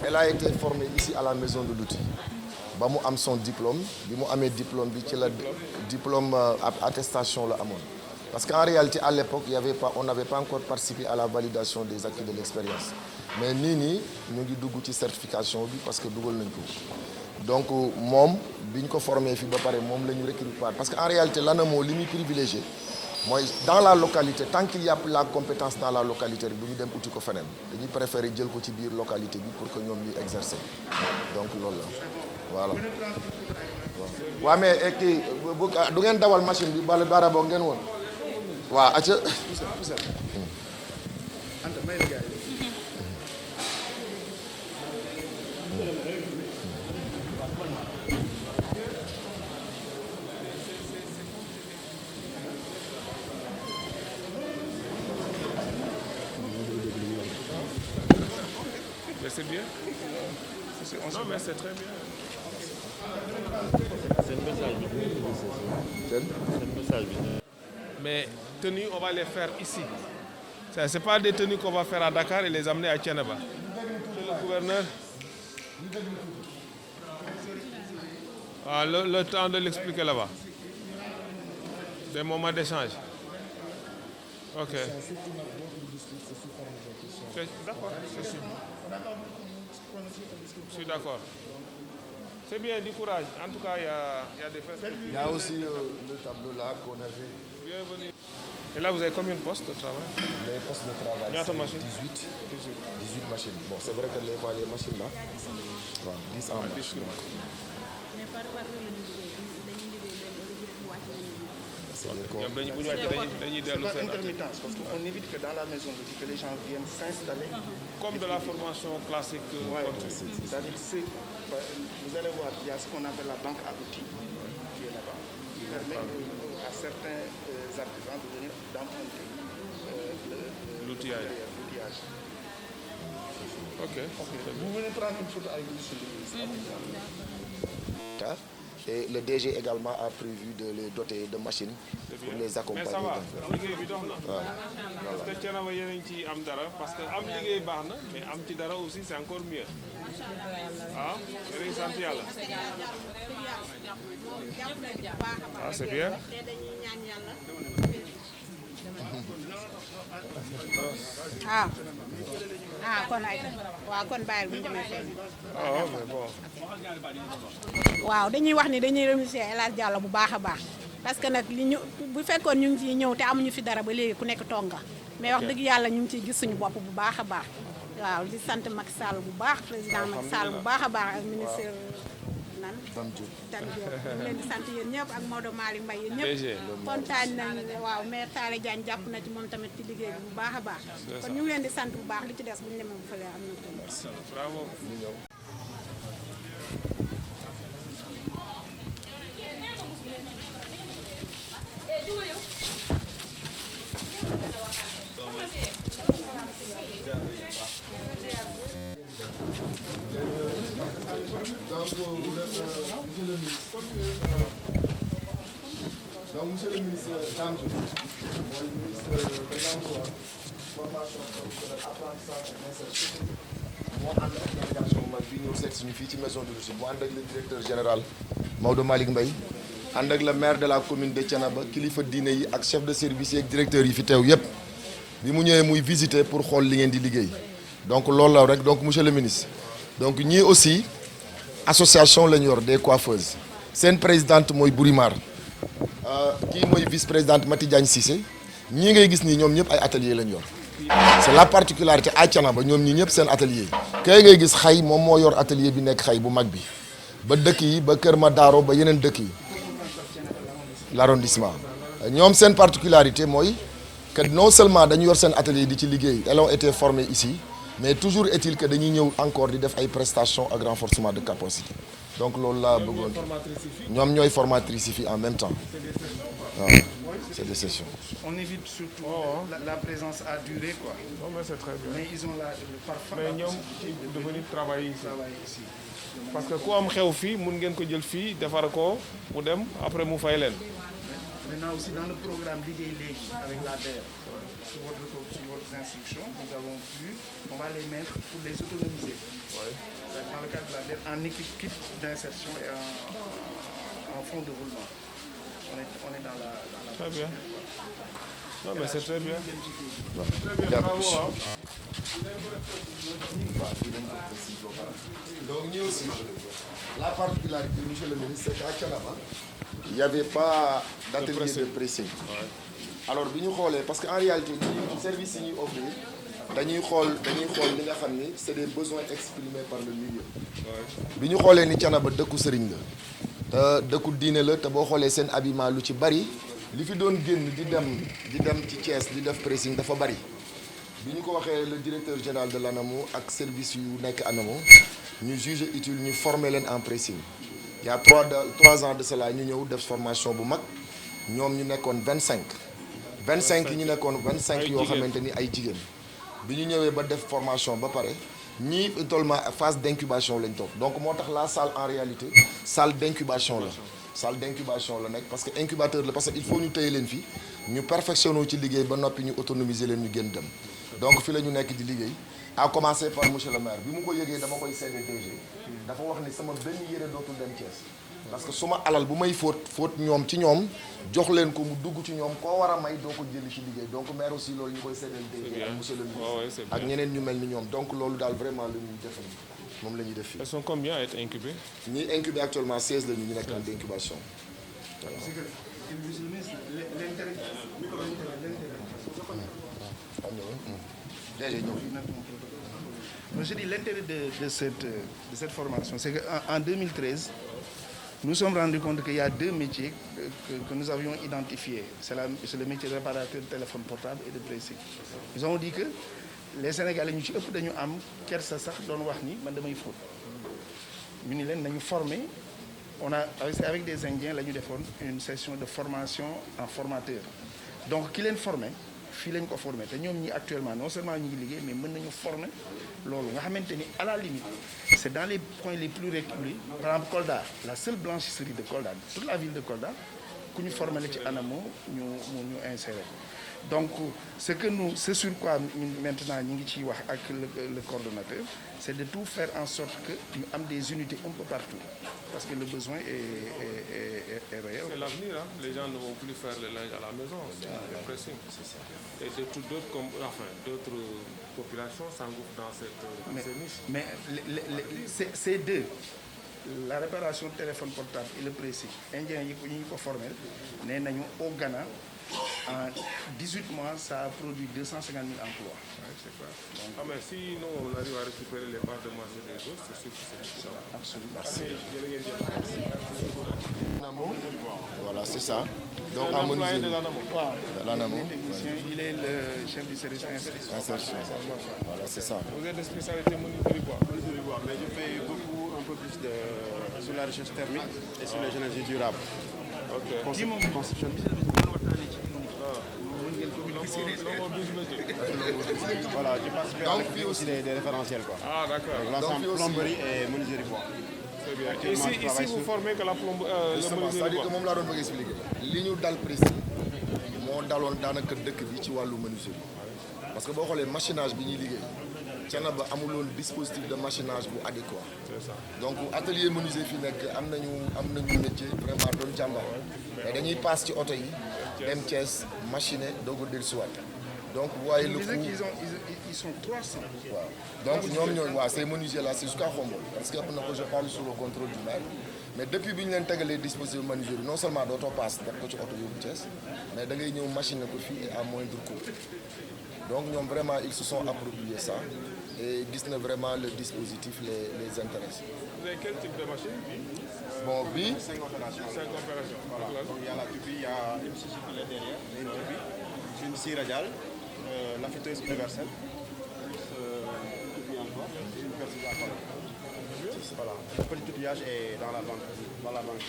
Elle a été formée ici à la maison de l'outil. Ba mu am son diplôme bi mu amee diplôme bi ci la diplôme attestation la amoon parce qu'en réalité à l'époque on n'avait pas encore participé à la validation des acquis de l'expérience mais nii ñu ngi dugg ci certification bi parce que dugal nañ ko donc moom bi ñu ko formé fii ba pare moom la ñu recruter parce que en réalité l'ANAMO li muy privilégié mooy dans la localité tant qu'il y a la compétence dans la localité rek du ñu dem uti ko feneen dañuy préférer jël ko ci biir localité bi pour que ñoom ñuy exercer donc loolu la voilà. waaw mais kii du ngeen dawal machine bi bala dara boog ngeen woon waaw acca c'est bien. Non, mais c'est très bien. Mais tenues, on va les faire ici. Ce n'est pas des tenues qu'on va faire à Dakar et les amener à Thiénaba. Le gouverneur. Ah, le temps de l'expliquer là-bas. Des moments d'échange. Ok. D'accord, c'est sûr. Je suis d'accord. C'est bien, du courage. En tout cas, il y a des perspectives. Il y a aussi le tableau là qu'on avait. Bienvenue. Et là, vous avez combien de postes de travail? Les postes de travail, c'est 18 machines. Bon, c'est vrai que les machines là, 10 en machine. Intermittence, parce qu'on évite que dans la maison que les gens viennent s'installer. Comme de la formation classique. C'est-à-dire vous allez voir, il y a ce qu'on appelle la banque à outils qui est là-bas, qui permet à certains artisans de venir d'emprunter l'outillage. Ok. Vous venez prendre une photo avec nous. Et le DG également a prévu de les doter de machines pour les accompagner. Mais ça va, liggéey bi dox na. Parce que Thiénaba yéen a ngi ci am dara parce que am liggéey baax na mais am ci dara aussi c'est encore mieux. Ah, yéen a ngi sant Yàlla. Ah, c'est bien. kon ay waaw kon bàyyil bu ñu demee fenn. Mais bon. waaw dañuy wax ni dañuy remercier El Hadj Diallo bu baax a baax parce que nag li ñu bu fekkoon ñu ngi ciy ñëw te amuñu fi dara ba léegi ku nekk toog nga mais wax dëgg yàlla ñu ngi ciy gis suñu bopp bu baax a baax waaw di sant Macky Sall bu baax président Macky Sall bu baax a baax ak ministre nan Dame Diop ñu leen di sant yéen ñëpp ak Maodo Malick Mbaye yéen ñëpp kontaan nañ waaw maire Talla Diagne jàpp na ci moom tamit ci liggéey bi bu baax a baax kon ñu ngi leen di sant bu baax li ci des bu ñu demee bu fële am na tamit Bravo. Donc, monsieur le ministre Dame Diop, mooy ministre de l'emploi, formation professionnelle, apprentissage et insertion, moo ànd ak délégation bu mag bi ñëw seet suñu fii ci maison de l'outil mu ànd ak le directeur général Maodo Malick Mbaye ànd ak le maire de la commune de Thiénaba kilifa diine yi ak chef de service yi ak directeur yi fi teew yépp bi mu ñëwee muy visiter pour xool li ngeen di liggéey donc loolu la rek donc monsieur le ministre donc ñii aussi association la ñu yor des coiffeuses seen présidente mooy Bourimar kii mooy vice-présidente Mati Diagne Cissé ñii ngay gis nii ñoom ñëpp ay atelier lañ yor c'est la particularité à Thiénaba ñoom ñii ñëpp seen atelier kay ngay gis xay moom moo yor atelier bi nekk xay bu mag bi ba dëkk yi ba Kër Madaro ba yeneen dëkk yi l'arrondissement ñoom seen particularité mooy que non seulement dañu yor seen atelier di ci liggéey elles ont été formées ici mais toujours est-il que dañuy ñëw encore di def ay prestations ak renforcement de capacité donc loolu laa bëggoon ñoom ñooy formatrices yi fii en même temps waaw c'est des sessions. On évite surtout la présence à durée quoi. Non mais c'est très bien. Mais ils ont le parfum. Mais ñoom de venir travailler ici. Parce que ku am xew fii mun ngeen ko jël fii defar ko mu dem après mu fay leen. Maintenant aussi dans le programme liggéey léegi avec la DER sur votre instructions, on va les mettre pour les autonomiser. Dans le cadre de la dette, en équipe kit d'insertion et en fond de roulement. On est dans la Très bien. Non, mais c'est très bien. Donc nous aussi, la particularité, monsieur le ministre, c'est qu'à Thiénaba, il n'y avait pas d'atelier de pressing. Alors bi ñu xoolee parce que en réalité ñun service yi ñuy offrir dañuy xool li nga xam ni c'est des besoins exprimés par le milieu. bi ñu xoolee ni Thiénaba dëkku sëriñ la te dëkku diine la te boo xoolee seen habillement lu ci bari li fi doon génn di dem ci Thiès di def pressing dafa bari. bi ñu ko waxee le directeur général de l'ANAMO ak service yu nekk ANAMO ñu juge utile ñu former leen en pressing. Il y a 3 ans de cela ñu ñëw def formation bu mag ñoom ñu nekkoon 25 yi ñu nekkoon 25 yoo xamante ni ay jigéen bi ñu ñëwee ba def formation ba pare ñii actuellement phase d'incubation lañ toog donc moo tax la salle en réalité salle d'incubation la nekk parce que incubateur la parce que il faut ñu téye leen fii ñu perfectionner ci liggéey ba noppi ñu autonomiser leen ñu gën dem donc fi la ñu nekk di liggéey à commencer par monsieur le maire bi mu ko yëgee dama koy CDDG dafa wax ni sama benn yére dootul dem Thiès parce que suma alal bu may fóot ñoom ci ñoom jox leen ko mu dugg ci ñoom koo war a may doo ko jëli ci liggéey donc maire aussi loolu ñu koy CDDG ak monsieur le ministre ak ñeneen ñu mel ni ñoom donc loolu daal vraiment la ñuy def moom la ñuy def fii. Elles sont combien à être incubées? ñi incubé actuellement 16 la ñu nekk en incubation. Voilà. Je dis l'intérêt de cette formation, c'est qu'en 2013, nous nous sommes rendus compte qu'il y a 2 métiers que nous avions identifiés. C'est le métier de réparateur de téléphone portable et de pressing. Ils ont dit que les Sénégalais ñu ci ëpp dañu am kersa sax doon wax ni man damay fóot ñu ni leen nañu former avec des Indiens la ñu defoon une session de formation en formateur donc ki leen formé fii lañ ko formé te ñoom ñi actuellement non seulement ñu ngi liggéey mais mën nañu former loolu nga xamante ni à la limite c'est dans les points les plus reculés par exemple Kolda la seule blanchisserie de Kolda toute la ville de Kolda ku ñu formé la ci ANAMO ñu inséré donc ce sur quoi maintenant ñu ngi ciy wax ak le coordonnateur c'est de tout faire en sorte que ñu am des unités un peu partout parce que le besoin est réel. C'est l'avenir, hein? Les gens ne vont plus faire le linge à la maison, c'est le pressing. Et d'autres populations s'engouffrent dans ces niches. Mais c'est deux. La réparation de téléphone portable et le pressing. Indiens yi ko formé nee nañu au Ghana en 18 mois ça a produit 250 000 emplois. Ouais, c'est clair. Donc, mais si nous on arrive à récupérer les parts de marché des autres, c'est sûr que c'est ça. Absolument. Voilà, c'est ça. Donc en menuiserie de l'ANAMO. Il est le chef du service insertion. Voilà, c'est ça. Vous êtes de spécialité menuiserie bois. Mais je fais beaucoup, un peu plus sur la recherche thermique et sur les énergies durables. Ok. Conception. Voilà, je participe avec aussi des référentiels. Quoi. Ah, d'accord. L'ensemble plomberie et menuiserie bois. Très bien. Ici vous formez que la plomberie le menuiserie c'est-à-dire bois. que moom laa doon bëgg expliquer li ñu dal pressing moo daloon daanaka dëkk bi ci wàllu menuiserie parce que boo xoolee machinage bi ñuy liggéey Thiénaba amuloon dispositif de machinage bu adéquat. C'est ça. Donc atelier menuisier fi nekk am nañu métier vraiment doon jàmbaar mais dañuy paas ci oto yi dem Thiès machiner doog a dellusiwaat donc vous voyez le coût. Ils sont 300. waaw donc ñoom ces menuisiers là c'est jusqu'à Khombole parce que je parle sous le contrôle du maire mais depuis bi ñu leen tegalee dispositif menuisier non seulement dootoo paas def ko ci oto yóbbu Thiès mais da ngay ñëw machiner ko fii et à moindre coût donc ñoom vraiment ils se sont appropriés ça et gis na vraiment le dispositif les intéresse. Vous avez quel type de machine? Bon, bi 5 opérations. 5 opérations. Voilà. Donc il y a la tubie, il y a une scie qui est derrière, une tubie, une scie radiale, la fêteuse universelle, tubie encore, et une perceuse à colonne. Voilà. Le petit outillage est dans la banque.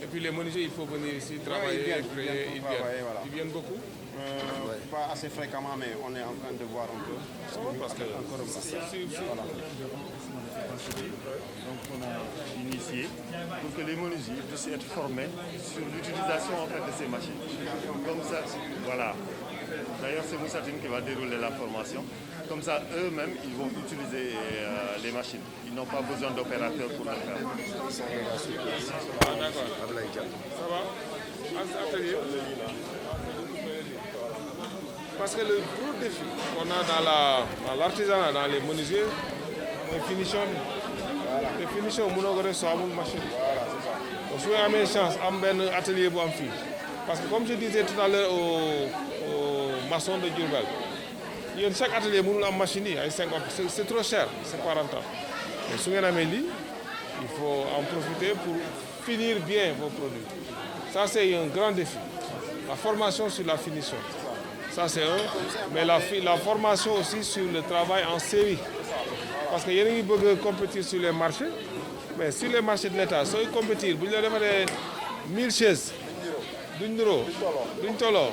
Et puis les menuisiers, il faut venir ici travailler, créer, ils viennent beaucoup. Pas assez fréquemment, mais on est en train de voir un peu. Parce que encore un peu. voilà. Donc on a initié pour que les menuisiers puissent être formés sur l'utilisation en fait de ces machines. Comme ça, voilà. D'ailleurs, c'est Moussatine qui va dérouler la formation. Comme ça, eux-mêmes, ils vont utiliser les machines. Ils n'ont pas besoin d'opérateurs pour le faire. D'accord. Ça va? Atelier. Parce que le gros défi qu'on a dans l'artisanat, dans les menuisiers, les finitions, mënoo ko def soo amul machine. Donc su nga amee chance am benn atelier bu am fii. Parce que comme je disais tout à l'heure aux maçons de Diourbel, chaque atelier mënul am machine yi ay 50, c'est trop cher, c'est pas rentable. Mais su ngeen amee lii, il faut en profiter pour finir bien vos produits. Ça c'est un grand défi. La formation sur la finition. Ça c'est un, mais la formation aussi sur le travail en série. Parce que yéen a ngi bëgg a compétir sur les marchés, mais sur les marchés de l'État sooy compétir bu ñu la defaree 1000 chaises duñ niroo duñ tolloo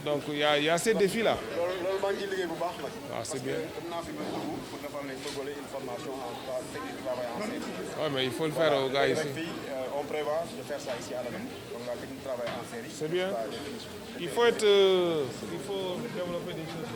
donc y a ces défis là. loolu maa ngi ciy liggéey bu baax nag. waaw c'est bien. dem naa fi ba dugg pour defal leen Feugeleu une formation en technique de travail en série. Ouais, mais il faut le faire aux gars ici. On prévoit de faire ça ici à la maison, donc la technique de travail en série. C'est bien. Il faut développer des choses.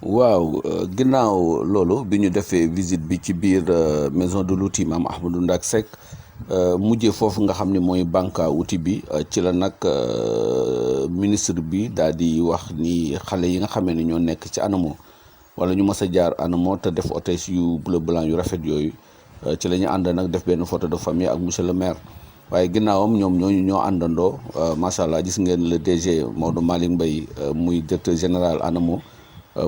waaw ginnaaw loolu bi ñu defee visite bi ci biir maison de l'outil Maam Ahmadou Ndak Seck mujjee foofu nga xam ne mooy banque à outil bi ci la nag ministre bi daal di wax ni xale yi nga xamee ne ñoo nekk ci ANAMO wala ñu mës a jaar ANAMO te def hôtesse yu bleu blanc yu rafet yooyu ci la ñu ànd nag def benn photo de famille ak monsieur le maire waaye ginnaawam ñoom ñoo àndandoo macha allah gis ngeen le DG Maodo Malick Mbaye muy directeur général ANAMO.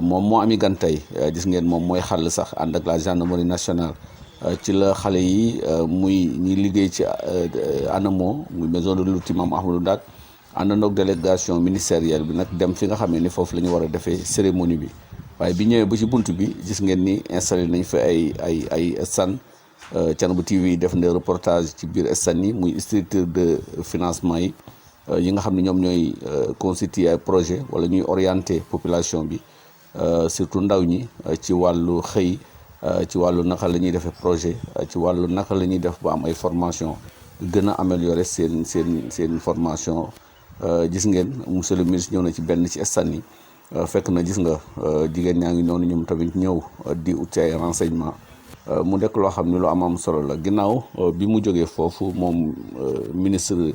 moom moo ami gan tey gis ngeen moom mooy xàll sax ànd ak la gendarmerie nationale ci la xale yi muy ñi liggéey ci ANAMO muy maison de l'outil Maam Ahmadou Ndak àndandoog délégation ministérielle bi nag dem fi nga xamee ni foofu la ñu war a defee cérémonie bi waaye bi ñëwee ba ci bunt bi gis ngeen ni installé nañ fi ay stand Thiénaba TV def na reportage ci biir stand yi muy structure de financement yi nga xam ne ñoom ñooy constituer ay projet wala ñuy orienter population bi surtout ndaw ñi ci wàllu xëy ci wàllu naka la ñuy defee projet ci wàllu naka la ñuy def ba am ay formation gën a améliorer seen formation gis ngeen monsieur le ministre ñëw na ci benn ci stand yi fekk na gis nga jigéen ñaa ngi noonu ñoom tamit ñëw di ut ci ay renseignement mu nekk loo xam ne lu am solo la ginnaaw bi mu jógee foofu moom ministre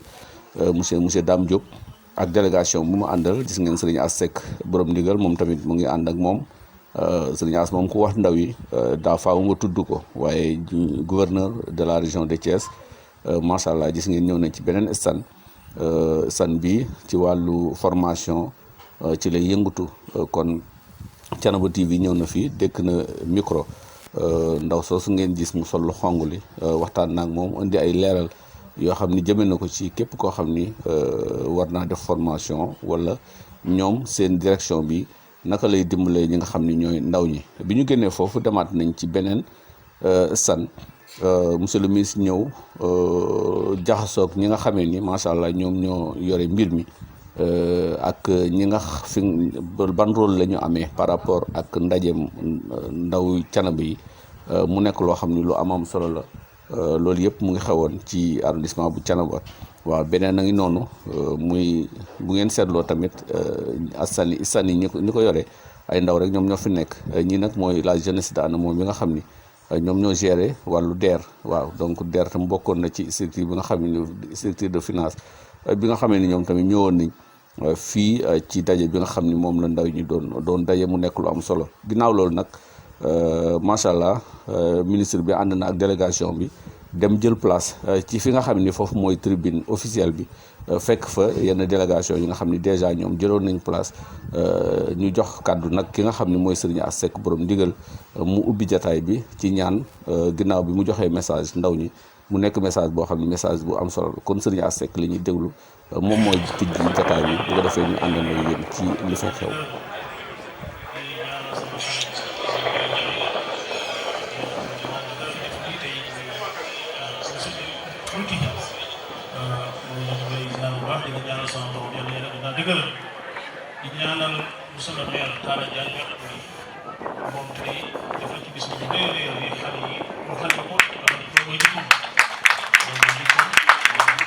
monsieur Dame Diop ak délégation bu mu àndal gis ngeen Serigne As Seck borom ndigal moom tamit mu ngi ànd ak moom Serigne As moom ku wax ndaw yi daa faaw nga tudd ko waaye gouverneur de la région de Thiès macha allah gis ngeen ñëw nañ ci beneen stand bi ci wàllu formation ci lay yëngatu kon Thiénaba TV ñëw na fii dégg na micro ndaw soosu ngeen gis mu sol lu xong li waxtaan naag moom indi ay leeral yoo xam ni jëmee na ko ci képp koo xam ni war naa def formation wala ñoom seen direction bi naka lay dimbalee ñi nga xam ni ñooy ndaw ñi bi ñu génnee foofu demaat nañ ci beneen stand monsieur le ministre ñëw jaxasoog ñi nga xamee ni macha allah ñoom ñoo yore mbir mi ak ñi nga fi ban rôle la ñu amee par rapport ak ndajeem ndaw Thiénaba yi mu nekk loo xam ni lu am solo la. loolu yëpp mu ngi xewoon ci arrondissement bu Thiénaba waaw beneen a ngi noonu muy bu ngeen seetloo tamit askan yi ñi ko yore ay ndaw rek ñoom ñoo fi nekk ñi nag mooy la jeunesse de ANAMO bi nga xam ni ñoom ñoo géré wàllu DER waaw donc DER tam bokkoon na ci structure bi nga xam ni structure de finance bi nga xamee ni ñoom tamit ñëwoon nañ fii ci daje bi nga xam ni moom la ndaw ñi doon daje mu nekk lu am solo ginnaaw loolu nag macha allah ministre bi ànd na ak délégation bi dem jël place ci fi nga xam ni foofu mooy tribune officielle bi fekk fa yenn délégation yi nga xam ni déjà ñoom jëloon nañ place ñu jox kàddu nag ki nga xam ni mooy Serigne As Seck borom ndigal mu ubbi jataay bi ci ñaan ginnaaw bi mu joxee message ndaw ñi mu nekk message boo xam ni message bu am solo kon Serigne As Seck li ñuy déglu moom mooy tijji jotaay bi bu ko defee ñu àndandoo yéen ci li fay xew. di ñaanal monsieur le maire Talla Diagne moom tey dafa ci bis bu rëy a rëy xale yi mu xale ko loolu mooy jikkoom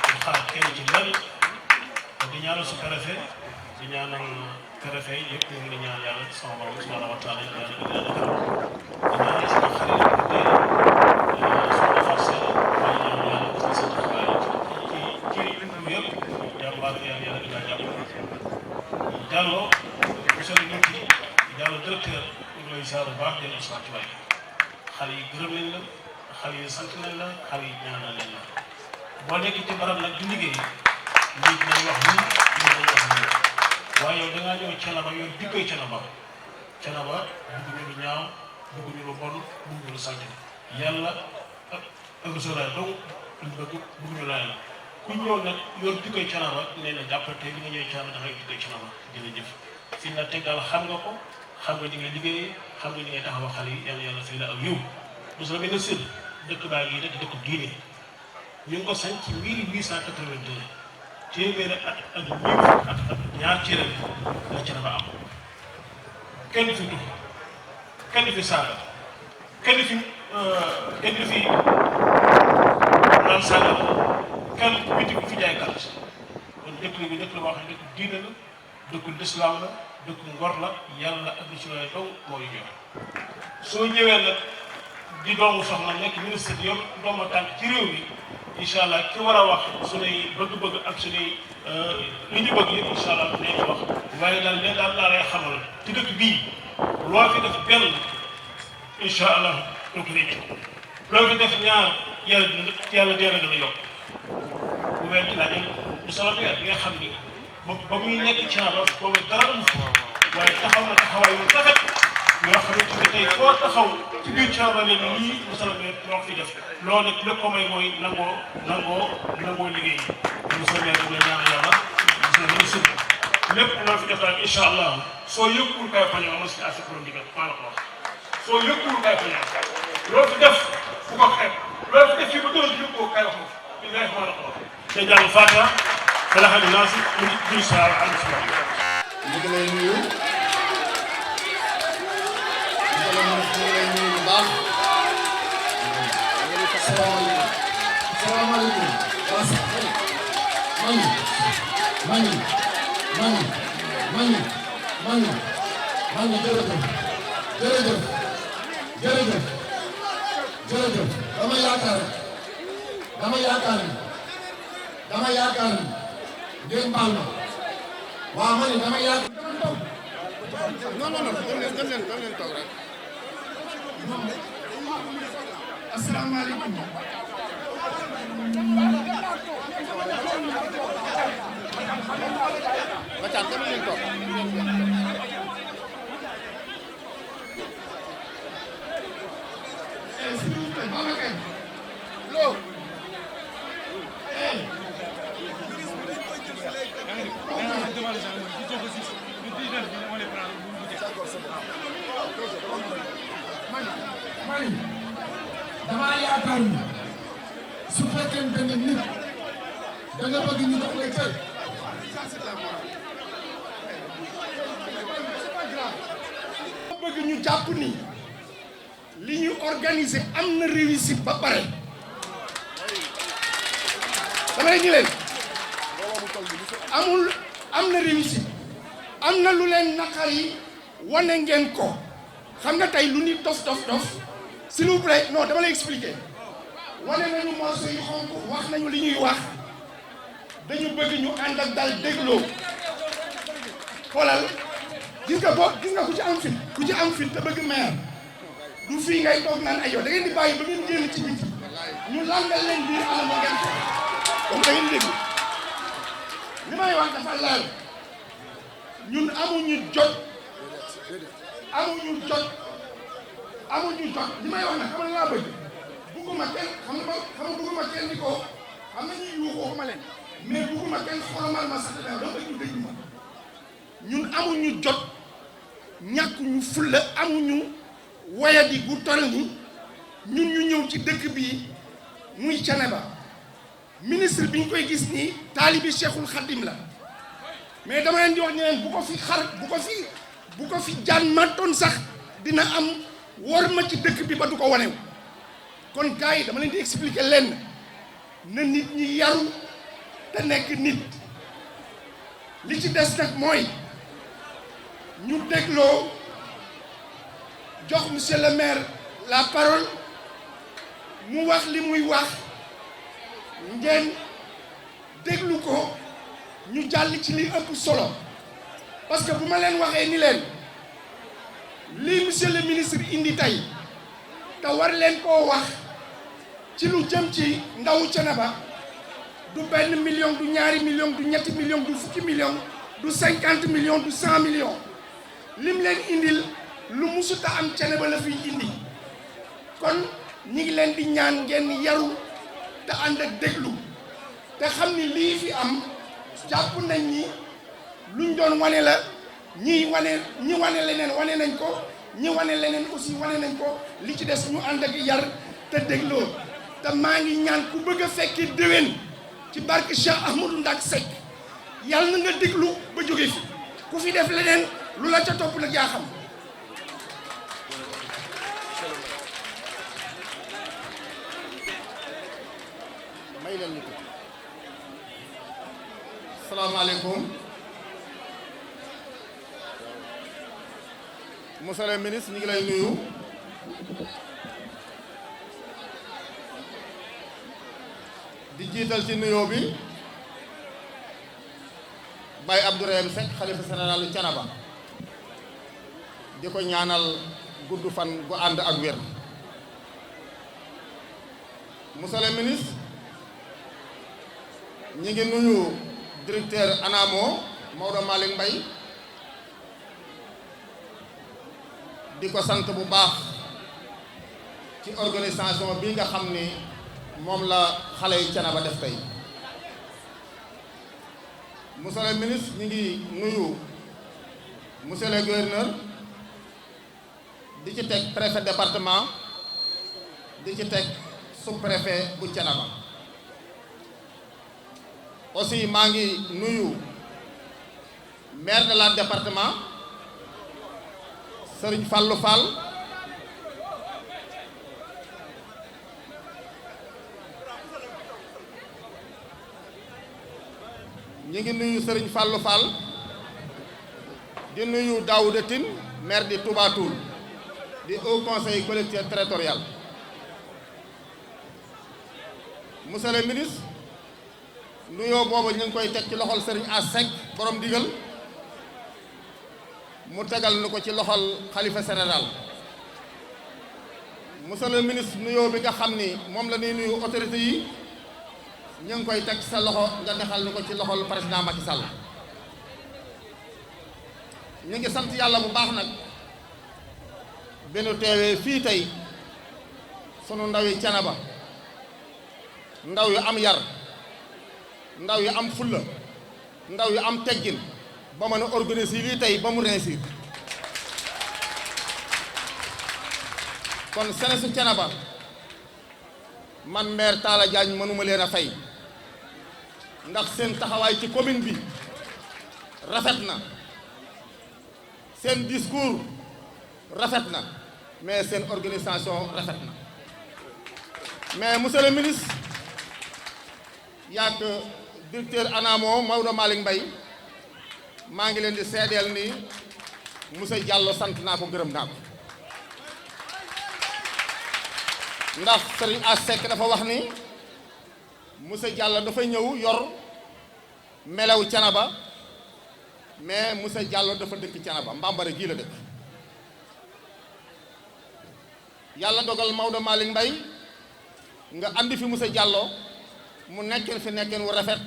di xaar kenn ci lenn di ñaanal su préfet di ñaanal préfet yëpp ñu ngi di ñaan yàlla sama borom subhanahu wa taala yàlla di leen di ñaanal sama xarit soxna Fatou Seye maa ngi ñaan yàlla ci sa taxawaay ci yëpp jàmbaar yàlla yàlla di la jàppale Diallo monsieur le ministre Diallo directeur ñu ngi lay ziar bu baax di leen sant waay xale yi gërëm nañ la xale yi sant nañ la xale yi ñaanal nañ la boo nekk ci barab nag di liggéey lii dinañ wax nii lii dinañ wax nii waaye yow da ngaa ñëw Thiénaba yow dikkay Thiénaba bëgguñu lu ñaaw bëgguñu lu bon bëgguñu lu sant yàlla ak sóoraay donc luñ bëgg bëgguñu laay la ku ñëw nag yor dikkay Thiénaba nee na jàppal tey bi nga ñëwee Thiénaba dafay dikkay Thiénaba jërëjëf fi na tegal xam nga ko xam nga di ngay liggéeyee xam nga di ngay taxaw xale yi yàlla yàlla fay la ak yow monsieur le ministre dëkk baa ngi rek dëkk diine ñu ngi ko sañ ci 1882 téeméeri at ak ñaar ci ren la Thiénaba am kenn fi dugg kenn fi saaga kenn fi naan saaga kenn biti bu fi jaay carte kon dëkk bi dëkk la boo xam ne dëkk diine la dëkku lislaam la dëkku ngor la yàlla ak si lay dow mooy ñor soo ñëwee nag di doomu soxna nekk ministre bi yëpp doomu tànk ci réew mi incha allah ki war a wax suñuy bëgg-bëgg ak suñuy li ñu bëgg yëpp incha allah dinañ ko wax waaye daal léegi daal laa lay xamal ci dëkk bii loo fi def benn incha allah doo ko réccu loo fi def ñaar yàlla dee na gën a yokk bu weer ci laaj bu solo weer bi nga xam ni ba muy nekk Thiénaba boobu dara amu fi waaye taxaw na taxawaay yu rafet yoo xamante ne tey foo taxaw ci biir Thiénaba ne nii monsieur le maire moo fi def loolu nag lépp ko may mooy nangoo liggéey monsieur le maire mu lay ñaanal yàlla monsieur le ministre lépp loo fi def daal incha allah soo yëkkul kay pañoo ma si affaire borom digal maa la ko wax soo yëkkul kay pañoo loo fi def fu ko xeeb loo fi def fii ba doon yëkkoo kay wax ko maa la ko wax te jàng Fatiha Falaq ak Naas di saa am si waat. ñu ngi lay nuyu. ñu ngi lay nuyu bu baax. salaamaaleykum. mani jërëjëf dama yaakaar ni ngeen baal ma waaw ma ne dama yaakaar non gën leen toog rek asalaamaaleykum Bacaan dama leen toog damaa yaakaar ni su fekkente ne nit da nga bëgg ñu dox la cër bëgg ñu jàpp ni li ñu organiser am na réussite ba pare damay ñu leen am na réussite am na lu leen naqari wane ngeen ko xam nga tey lu nit dof s'il vous plaît non dama lay expliquer wane nañu morceau yu xonk wax nañu li ñuy wax dañu bëgg ñu ànd ak dal dégloo xoolal gis nga ku ci am fit te bëgg maire du fii ngay toog naan ay yow da ngeen di bàyyi ba ngeen génn ci biti ñu langal leen biir alama ngeen ko comme da ngeen dégg li may wax dafa laal ñun amuñu jot li may wax nag xam nga laa bëgg bugguma kenn xam nga bugguma kenn ni ko xam nga ñuy yuuxu waxuma leen mais bugguma kenn xolomal ma sax dama bëgg ñu déglu ma ñun amuñu jot ñàkkuñu fulla amuñu wayadi gu toll ni ñun ñu ñëw ci dëkk bii muy Thiénaba ministre bi ñu koy gis nii taalibi Cheikhul Khadim la mais dama leen di wax ne leen bu ko fi jaan mattoon sax dina am wor ma ci dëkk bi ba du ko wanew kon gars yi dama leen di expliquer lenn na nit ñi yaru te nekk nit li ci des nag mooy ñu dégloo jox monsieur le maire la parole mu wax li muy wax ngeen déglu ko ñu jàll ci li ëpp solo parce que bu ma leen waxee ni leen lii monsieur le ministre indi tey te war leen koo wax ci lu jëm ci ndawu Thiénaba du benn million du ñaari million du ñetti million du fukki million du 50 millions du 100 millions lim leen indil lu musuta am Thiénaba la fiy indi kon ñi ngi leen di ñaan ngeen yaru te ànd ak déglu te xam ni lii fi am jàpp nañ ni luñ doon wane la ñi wane leneen wane nañ ko ñi wane leneen aussi wane nañ ko li ci des ñu ànd ak yar te dégloo te maa ngi ñaan ku bëgg a fekki déwén ci barke Cheikh Ahmadou Ndak Seck yàlla na nga déglu ba jóge fi ku fi def leneen lu la ca topp nag yaa xam. may leen ñu ko. salaamaaleykum. monsieur le ministre ñu ngi lay nuyu. di jiital ci nuyoo bi Baye Abdourahim Seck xalifa général Thiénaba di ko ñaanal gudd fan gu ànd ak wér. monsieur le ministre ñi ngi nuyu directeur ANAMO Maodo Malick Mbaye di ko sant bu baax ci organisation bi nga xam ni moom la xale yi Thiénaba def tey. monsieur le ministre ñu ngi nuyu monsieur le gouverneur di ci teg préfet département di ci teg sous-préfet bu Thiénaba aussi maa ngi nuyu maire de la département Serigne Fallou Fall ñu ngi nuyu Serigne Fallou Fall di nuyu Daouda Tine maire di Touba Toul di Haut Conseil collectivité territorial. monsieur le ministre nuyoo boobu ñu ngi koy teg ci loxol Serigne As Seck borom digal mu tegal nu ko ci loxol xalifa général. monsieur le ministre nuyoo bi nga xam ni moom la ñuy nuyu autorité yi ñu ngi koy teg sa loxo nga dexal ni ko ci loxol président Macky Sall. ñu ngi sant yàlla bu baax nag benn teewee fii tey sunu ndaw yi Thiénaba ndaw yu am yar ndaw yu am fulla ndaw yu am teggin ba mën a organiser lii tey ba mu réussir. kon jeunesse su Thiénaba man maire Talla Diagne mënuma leen a fay ndax seen taxawaay ci commune bi rafet na seen discours rafet na mais seen organisation rafet na. mais monsieur le ministre yaak directeur ANAMO Maodo Malick Mbaye maa ngi leen di seedeel ni monsieur Diallo sant naa ko gërëm naa ko ndax Serigne As Seck dafa wax ni monsieur Diallo dafa ñëw yor melaw Thiénaba mais monsieur Diallo dafa dëkk Thiénaba Mbambara gii la dëkk. yàlla dogal Maodo Malick Mbaye nga andi fi monsieur Diallo mu nekkeen fi nekkeen wu rafet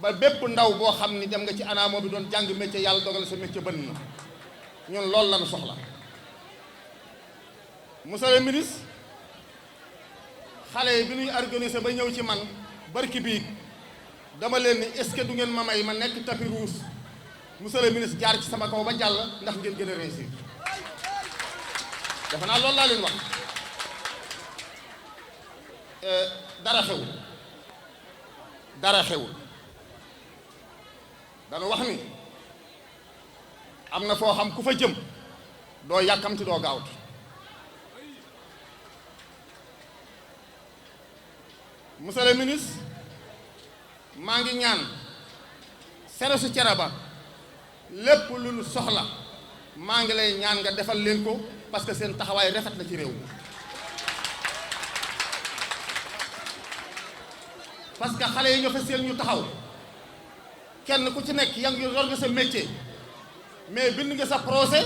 ba bépp ndaw boo xam ni dem nga ci ANAMO bi doon jàng métier yàlla dogal sa métier bënn na ñun loolu lañu soxla. monsieur le ministre xale yi bi ñuy organiser ba ñëw ci man barki bii dama leen ni est-ce que du ngeen ma may ma nekk tapis rouge monsieur le ministre jaar ci sama kaw ba jàll ndax ngeen gën a réussir dafa naa loolu laa leen wax dara xewul dara xewul dana wax ni am na foo xam ku fa jëm doo yàkkamti doo gaawtu monsieur le ministre maa ngi ñaan sere su cere ba lépp lu ñu soxla maa ngi lay ñaan nga defal leen ko parce que seen taxawaay rafet na ci réew mi parce que xale yi nga fa seen ñu taxaw kenn ku ci nekk yaa ngi yor nga sa métier mais bind nga sa procès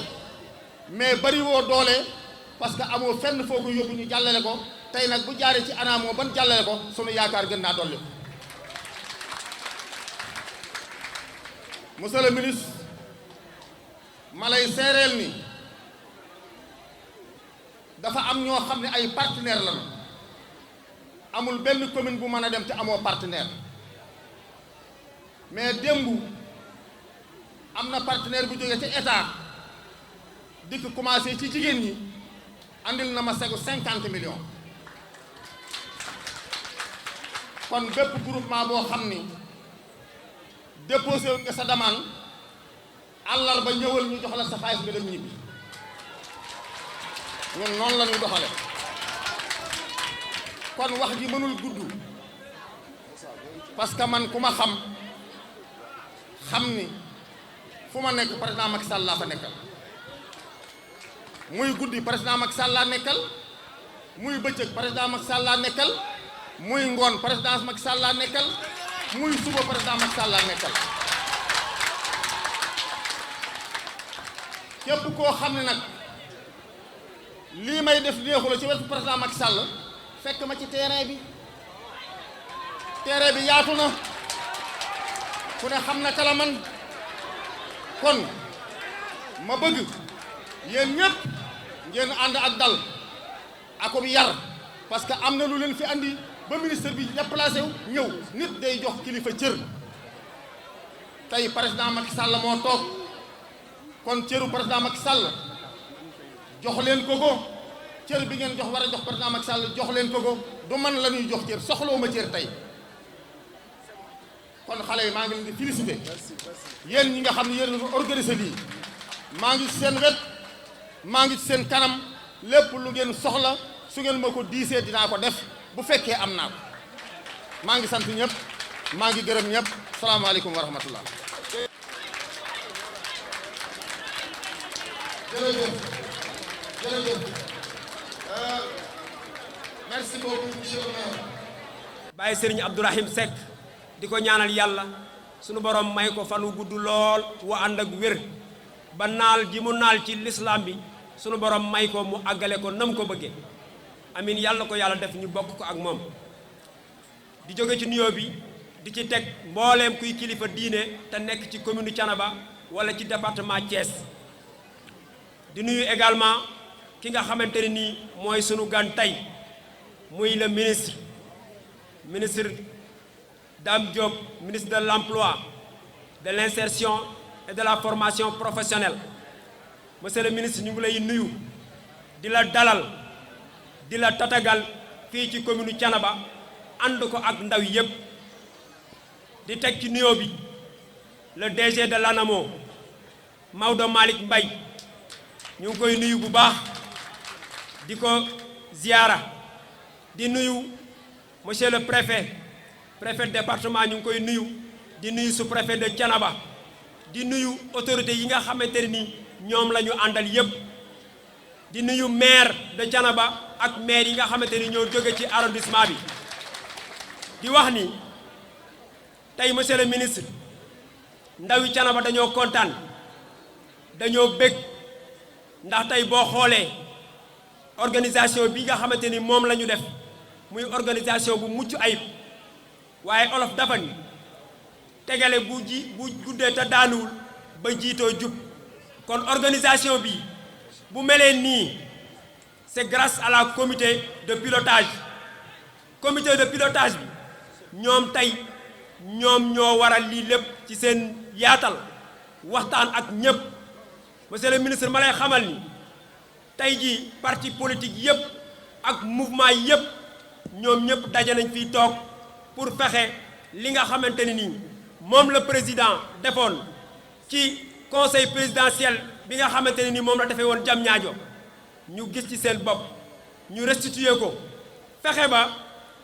mais bari woo doole parce que amoo fenn foo ko yóbbu ñu jàllale ko tey nag bu jaaree ci anaamoo ban jàllale ko sunu yaakaar gën naa dolli monsieur le ministre ma lay seereel ni dafa am ñoo xam ne ay partenaire lañu amul benn commune bu mën a dem te amoo partenaire mais démb am na partenaire bu jógee ci état dikk commencé ci jigéen ñi andil na ma segu 50 millions kon bépp groupement boo xam ni déposé nga sa demande àllarba ñëwal ñu jox la sa xaalis nga dem ñibbi ñun noonu la ñuy doxale kon wax ji mënul gudd parce que man ku ma xam ni fu ma nekk président Macky Sall laa fa nekkal muy guddi président Macky Sall laa nekkal muy bëccëg président Macky Sall laa nekkal muy ngoon président Macky Sall laa nekkal muy suba président Macky Sall laa nekkal képp koo xam ne nag lii may def neexu la ci wetu président Macky Sall fekk ma ci terrain bi yaatu na ku ne xam na kala man kon ma bëgg yéen ñëpp ngeen ànd ak dal akob yar parce que am na lu leen fi andi ba ministre bi déplacé wu ñëw nit day jox kilifa cër tey président Macky Sall moo toog kon cëru président Macky Sall jox leen ko cër bi ngeen jox war a jox président Macky Sall jox leen ko du man la ñuy jox cër soxlawuma cër tey kon xale yi maa ngi leen di félicité yéen ñi nga xam ne yéen organisé lii maa ngi ci seen wet maa ngi ci seen kanam lépp lu ngeen soxla su ngeen ma ko diisee dinaa ko def bu fekkee am naa ko maa ngi sant ñëpp maa ngi gërëm ñëpp salaamaaleykum wa rahmatullah. jërëjëf merci beaucoup monsieur le maire. Baye Serigne Abdourahim Seck di ko ñaanal yàlla sunu borom may ko fan wu gudd lool wu ànd ak wér ba naal gi mu naal ci lislaam bi sunu borom may ko mu àggale ko nam ko bëggee amin yàlla ko yàlla def ñu bokk ko ak moom. di jóge ci nuyoo bi di ci teg mbooleem kuy kilifa diine te nekk ci commune Thiénaba wala ci département Thiès di nuyu également ki nga xamante ne nii mooy sunu gan tey muy le ministre Dame Diop, ministre de l'Emploi, de l'Insertion et de la Formation professionnelle. Monsieur le ministre, ñu ngi lay nuyu di la dalal di la tatagal fii ci commune Thiénaba ànd ko ak ndaw yëpp di teg ci nuyoo bi le DG de l'ANAMO Maodo Malick Mbaye ñu ngi koy nuyu bu baax di ko ziyaara di nuyu monsieur le préfet département ñu ngi koy nuyu di nuyu sous-préfet de Thiénaba di nuyu autorités yi nga xamante ne ni ñoom la ñu àndal yépp di nuyu maire de Thiénaba ak maire yi nga xamante ni ñoo jóge ci arrondissement bi di wax ni tey monsieur le ministre ndawi Thiénaba dañoo kontaan dañoo bég ndax tey boo xoolee organisation bi nga xamante ni moom la ñu def muy organisation bu mucc ayib waaye olof dafa ni tegale bu guddee te daanuwul ba jiitoo jub kon organisation bi bu melee nii c'est grâce à la comité de pilotage bi ñoom tey ñoom ñoo waral lii lépp ci seen yaatal waxtaan ak ñëpp monsieur le ministre ma lay xamal ni tey jii parti politique yëpp ak mouvement yëpp ñoom ñëpp daje nañ fii toog pour fexe li nga xamante ni nii moom la président defoon ci conseil présidentiel bi nga xamante ne ni moom la defee woon Diamniadio ñu gis ci seen bopp ñu restituer ko fexe ba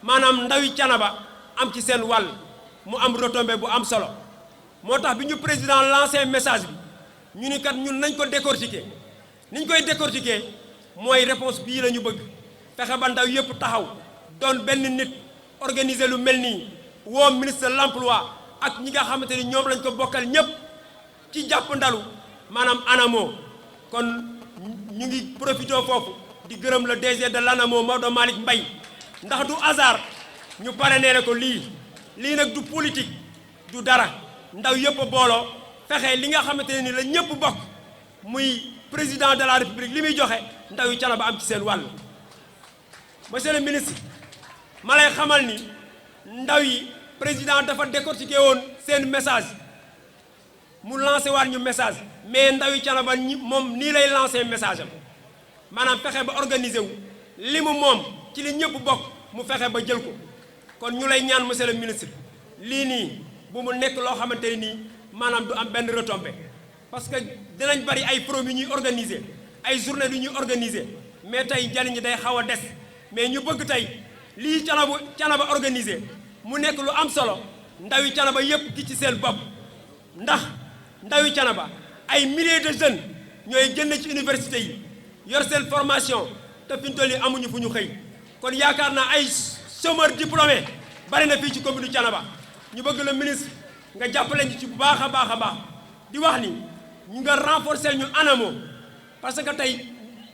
maanaam ndawi Thiénaba am ci seen wàll mu am retombée bu am solo moo tax bi ñu président lancé message bi ñu ni kat ñun nañ ko décortiquer niñ koy décortiquer mooy réponse bii la ñu bëgg fexe ba ndaw yëpp taxaw doon benn nit organiser lu mel nii woo ministre de l'emploi ak ñi nga xamante ni ñoom lañ ko bokkal ñëpp ci jàpp ndalu maanaam ANAMO kon ñu ngi profité foofu di gërëm le DG de l'ANAMO Maodo Malick Mbaye ndax du hasard ñu pare nee na ko lii nag du politique du dara ndaw yëpp a booloo fexe li nga xamante ne ni la ñëpp bokk muy président de la république li muy joxe ndaw yi Thiénaba am ci seen wàll. monsieur le ministre ma lay xamal ni ndaw yi président dafa décortiqué woon seen message mu lancé waat ñu message mais ndaw yi Thiénaba moom nii lay lancé message am maanaam fexe ba organiser wu li mu moom ci li ñëpp bokk mu fexe ba jël ko kon ñu lay ñaan monsieur le ministre lii nii bu mu nekk loo xamante ne nii maanaam du am benn retombée parce que dinañ bari ay prom yu ñuy organiser ay journée yu ñuy organiser mais tey njariñ ñi day xaw a des mais ñu bëgg tey lii Thiénaba organiser mu nekk lu am solo ndawi Thiénaba yëpp gi ci seen bopp ndax ndawi Thiénaba ay milliers de jeunes ñooy génn ci université yi yor seen formation te fi ñu toll nii amuñu fu ñu xëy kon yaakaar naa ay chômeurs diplômés bari na fii ci commune Thiénaba ñu bëgg le ministre nga jàppale ñu ci bu baax a baax a baax di wax ni ñu nga renforcer ñu ANAMO parce que tey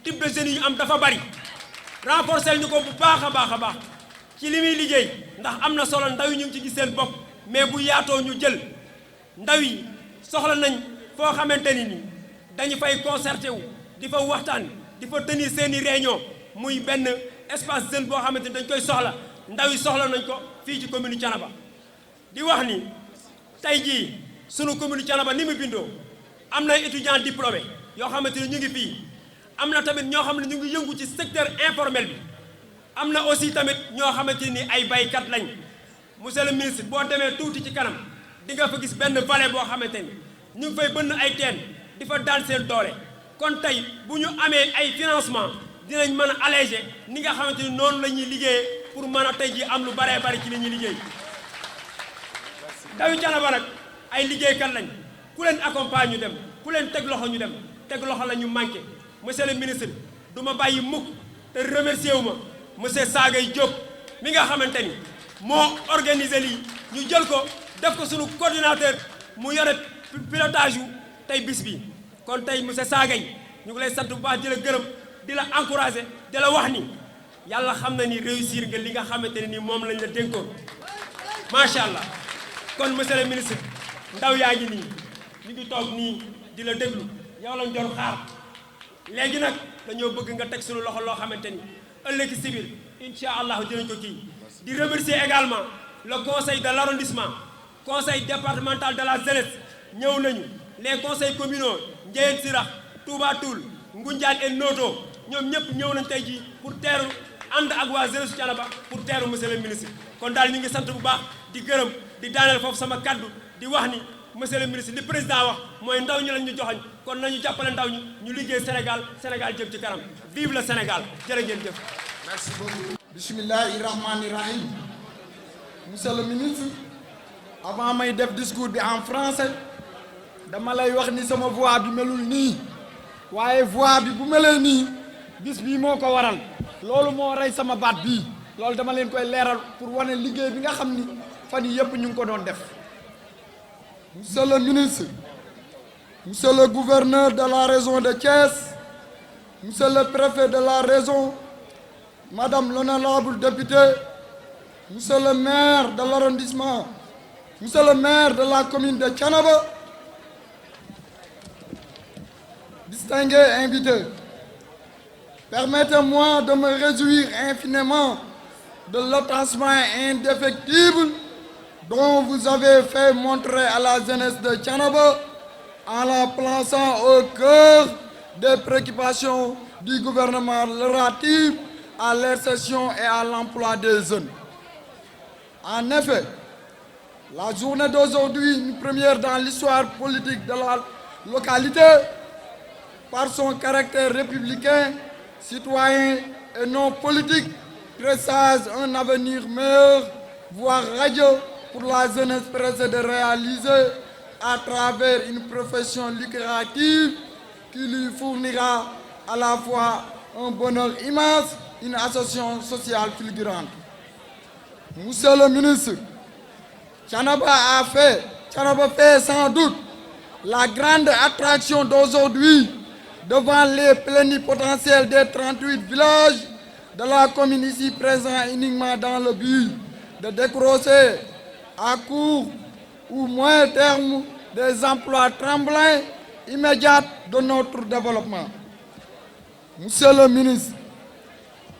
type de jeunes yi ñu am dafa bari renforcer ñu ko bu baax a baax a baax ci li muy liggéey ndax am na solo ndaw yi ñu ngi ci gis seen bopp mais bu yaatoo ñu jël ndaw yi soxla nañ foo xamante ni nii dañu fay concerté wu di fa waxtaan di fa tenir seeni réunion muy benn espace jeune boo xamante ni dañ koy soxla ndaw yi soxla nañ ko fii ci commune Thiénaba di wax ni tey jii sunu commune Thiénaba ni mu bindoo am na étudiants diplômés yoo xamante ni ñu ngi fii am na tamit ñoo xam ne ñu ngi yëngu ci secteur informel bi am na aussi tamit ñoo xamante ni ay baykat lañ monsieur le ministre boo demee tuuti ci kanam di nga fa gis benn vallée boo xamante ni ñu ngi fay bënn ay teen di fa daan seen doole kon tey bu ñu amee ay financement dinañ mën a alléger ni nga xamante ni noonu la ñuy liggéeyee pour mën a tey ji am lu baree bari ci li ñuy liggéey ndawi Thiénaba nag ay liggéeykat lañ ku leen accompagne ñu dem ku leen teg loxo ñu dem teg loxo la ñu manqué monsieur le ministre du ma bàyyi mukk te remercier wu ma monsieur Sagay Diop mi nga xamante ni moo organisé lii ñu jël ko def ko suñu coordinateur mu yore pilotage yu tey bis bi kon tey monsieur Sagay ñu ngi lay sant bu baax di la gërëm di la encouragé di la wax ni yàlla xam na ni réussir nga li nga xamante ne ni moom lañ la dénkoon macha allah kon monsieur le ministre ndaw yaa ngi nii ñu ngi toog nii di la déglu yow lañ doon xaar léegi nag dañoo bëgg nga teg suñu loxo loo xamante ni ëllëg si biir incha allah dinañ ko kii di remercier également le conseil de l'arrondissement conseil départemental de la jeunesse ñëw nañu les conseils communaux Ndiéyène Sirakh Touba Toul Ngoundiane et Noto ñoom ñëpp ñëw nañ tey jii pour teeru ànd ak waa jeunesse Thiénaba pour teeru monsieur le ministre kon daal ñu ngi sant bu baax di gërëm di daaneel foofu sama kaddu di wax ni monsieur le ministre li président wax mooy ndaw ñi lañ ñu joxoñ kon nañu jàppale ndaw ñi ñu liggéey Sénégal Sénégal jëm ci kanam vive le Sénégal jërë ngeen jëf. merci beaucoup. bismillahi rahmani rahim. monsieur le ministre avant may def discours bi en français dama lay wax ni sama voix bi melul nii waaye voix bi bu melee nii bis bii moo ko waral loolu moo rey sama baat bii loolu dama leen koy leeral pour wane liggéey bi nga xam ni fan yii yëpp ñu ngi ko doon def. Monsieur le ministre, monsieur le gouverneur de la région de Thiès, monsieur le préfet de la région, madame l'honorable députée, monsieur le maire de l'arrondissement, monsieur le maire de la commune de Thiénaba, distingués invités, permettez-moi de me réjouir infiniment de l'attachement indéfectible dont vous avez fait montrer à la jeunesse de Thiénaba en la plaçant au cœur des préoccupations du gouvernement relatives à l'insertion et à l'emploi des jeunes. En effet, la journée d'aujourd'hui, une première dans l'histoire politique de la localité, par son caractère républicain, citoyen et non politique, présage un avenir meilleur, voire radieux pour la jeunesse pressée de réaliser à travers une profession lucrative qui lui fournira à la fois un bonheur immense, une association sociale fulgurante. Monsieur le ministre, Thiénaba fait sans doute la grande attraction d'aujourd'hui devant les plénipotentiels des 38 villages de la commune ici présents uniquement dans le but de décrocher à court ou moyen terme des emplois tremblants immédiats de notre développement. Monsieur le ministre,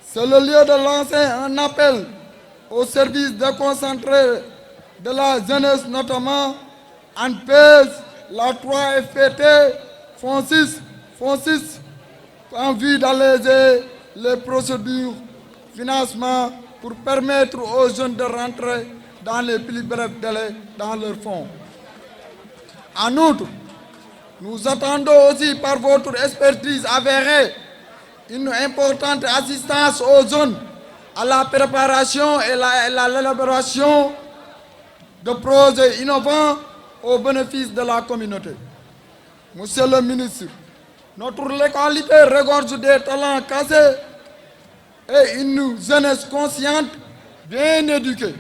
c'est le lieu de lancer un appel au service déconcentré de la jeunesse, notamment ANPEJ, la 3FPT, FONSIS, en vue d'alléger les procédures financement pour permettre aux jeunes de rentrer dans les plus brefs délais dans leurs fonds. En outre, nous attendons aussi par votre expertise avérée une importante assistance aux jeunes à la préparation et l'élaboration de projets innovants au bénéfice de la communauté. Monsieur le ministre, notre localité regorge des talents cassés et une jeunesse consciente, bien éduquée,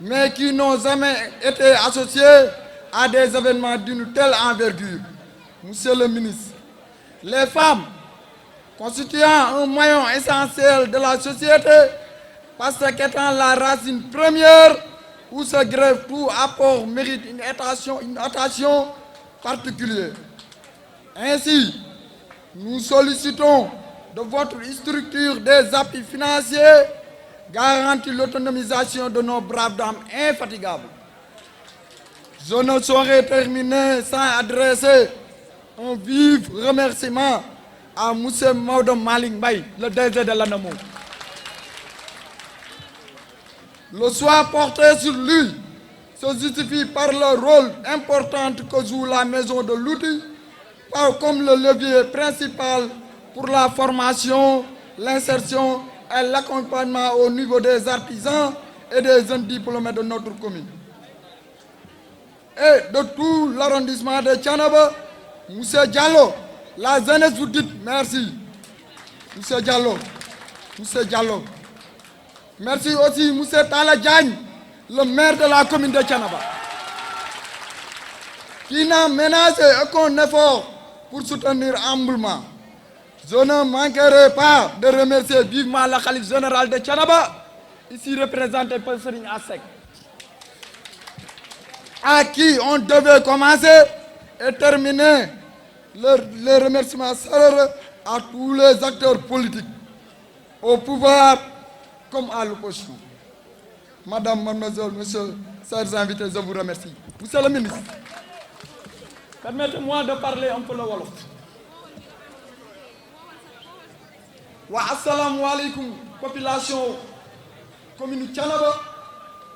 mais qui n'ont jamais été associés à des événements d'une telle envergure. Monsieur le ministre, les femmes constituant un maillon essentiel de la société, parce qu'étant la racine première où se grève tout apport mérite une attention particulière. Ainsi, nous sollicitons de votre structure des appuis financiers garantissant l'autonomisation de nos braves dames infatigables. Je ne saurais terminer sans adresser un vif remerciement à M. Maodo Malick Mbaye, le DG de l'ANAMO. Le choix porté sur lui se justifie par le rôle important que joue la maison de l'outil comme le levier principal pour la formation, l'insertion et l'accompagnement au niveau des artisans et des jeunes diplômés de notre commune. Et de tout l'arrondissement de Thiénaba, M. Diallo, la jeunesse vous dit merci. M. Diallo. Merci aussi M. Tala Diagne, le maire de la commune de Thiénaba, qui n'a ménagé aucun effort pour soutenir humblement. Je ne manquerai pas de remercier vivement le khalife général de Thiénaba, ici représenté par Serigne Assek, à qui on devait commencer et terminer les remerciements chaleureux à tous les acteurs politiques, au pouvoir comme à l'opposition. Madame, mademoiselle, monsieur, chers invités, je vous remercie. Monsieur le ministre, permettez-moi de parler un peu le wolof. Wa assalamu alaikum, population commune Thiénaba,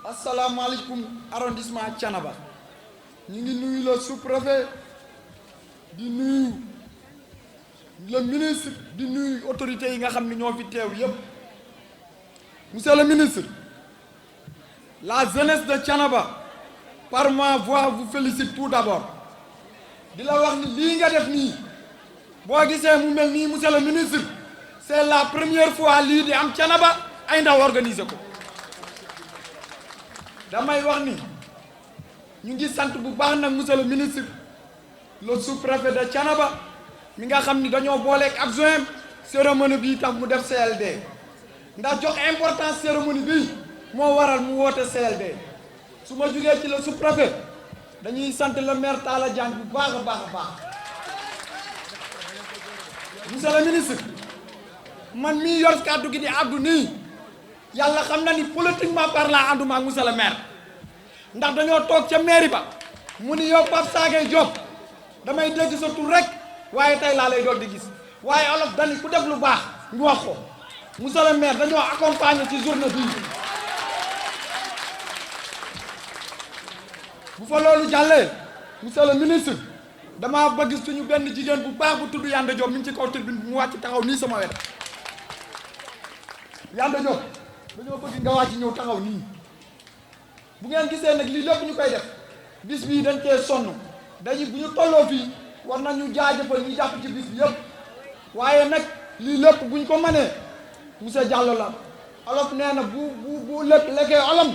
assalamu alaikum, arrondissement Thiénaba. Nous sommes le sous-préfet, di nuyu le ministre, di nuyu autorités yi nga xam ne ñoo fi teew yépp. Monsieur le ministre, la jeunesse de Thiénaba, par ma voix, vous félicite tout d'abord. Di la wax ni lii nga def nii boo gisee mu mel nii monsieur le ministre, c'est la première fois lii di am Thiénaba ay ndaw organiser ko. Damay wax ni ñu ngi sant bu baax nag monsieur le ministre, le sous-préfet de Thiénaba mi nga xam ni dañoo booleeg adjoint cérémonie bi tax mu def CLD ndax jox importance cérémonie bi moo waral mu woote CLD. su ma jugee ci le sous-préfet dañuy sant le maire Talla Diagne bu baax a baax. Monsieur le ministre, man mii yor kàddu gi di àddu nii yàlla xam na ni politiquement parlant ànduma ak monsieur le maire, ndax dañoo toog ca mairie ba mu ni yow Pape Sagay Diop damay dégg sa tur rek waaye tey laa lay doog di gis waaye olof dani ku def lu baax ñu wax ko monsieur le maire dañoo accompagner ci journée bii bu fa loolu jàllee monsieur le ministre damaa bëgg suñu benn jigéen bu baax bu tudd Yanda Diop mi ngi ci kaw tribune bi mu wàcc taxaw nii sama wet Yanda Diop dañoo bëgg nga wàcc ñëw taxaw nii bu ngeen gisee nag lii lépp ñu koy def bis bii dañ cee sonn dañu bu ñu tolloo fii war nañu jaajëfal ñu jàpp ci bis bi yëpp waaye nag lii lépp buñ ko mënee monsieur Diallo la olof nee na bu lekkee olam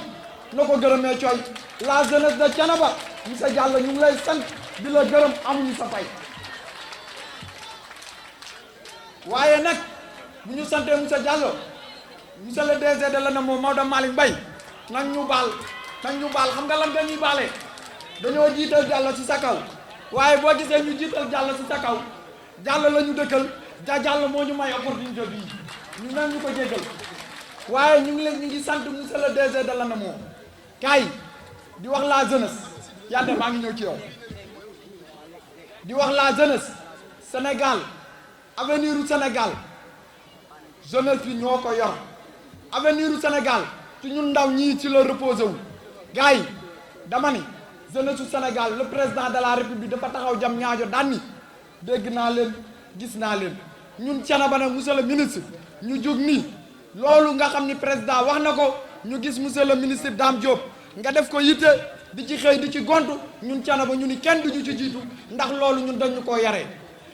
na ko gërëmee cooy la jeunesse de Thiénaba monsieur Diallo ñu ngi lay sant di la gërëm amuñu sa fay waaye nag bu ñu santee monsieur Diallo monsieur le DG de l'ANAMO Maodo Malick Mbaye nag ñu baal xam nga lan nga ñuy baalee dañoo jiital Diallo ci sa kaw waaye boo gisee ñu jiital Diallo ci sa kaw Diallo la ñu dëkkal Diallo moo ñu may opportunité bii ñu nag ñu ko jéggal waaye ñu ngi sant monsieur le DG de l'ANAMO kaay di wax la jeunesse Yanda maa ngi ñëw ci yow di wax la jeunesse Sénégal avenir u Sénégal jeunesse bi ñoo ko yor avenir u Sénégal ci ñun ndaw ñii ci la reposé wu gars yi dama ni jeunesse u Sénégal le président de la république dafa taxaw jam ñaajo daan ni dégg naa leen gis naa leen ñun Thiénaba nag monsieur le ministre ñu jóg nii loolu nga xam ni président wax na ko ñu gis monsieur le ministre Dame Diop nga def ko yitte di ci xëy di ci gontu ñun Thiénaba ñu ni kenn duñu ci jiitu ndax loolu ñun dañu koo yaree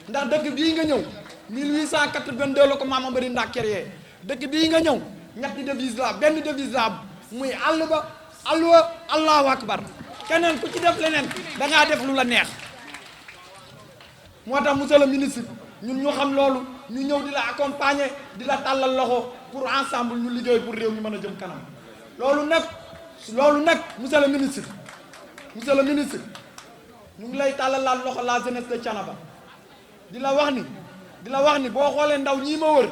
ndax dëkk bii nga ñëw 1882 la ko Maam Amary Ndack créé dëkk bii nga ñëw ñetti devise la benn devise la am muy àll ba alwa allahu akbar keneen ku ci def leneen da ngaa def lu la neex moo tax monsieur le ministre ñun ñu xam loolu ñu ñëw di la accompagner di la tàllal loxo pour ensemble ñu liggéey pour réew mi mën a jëm kanam loolu nag monsieur le ministre ñu ngi lay tàllalaat loxo la jeunesse de Thiénaba di la wax ni boo xoolee ndaw ñii ma wër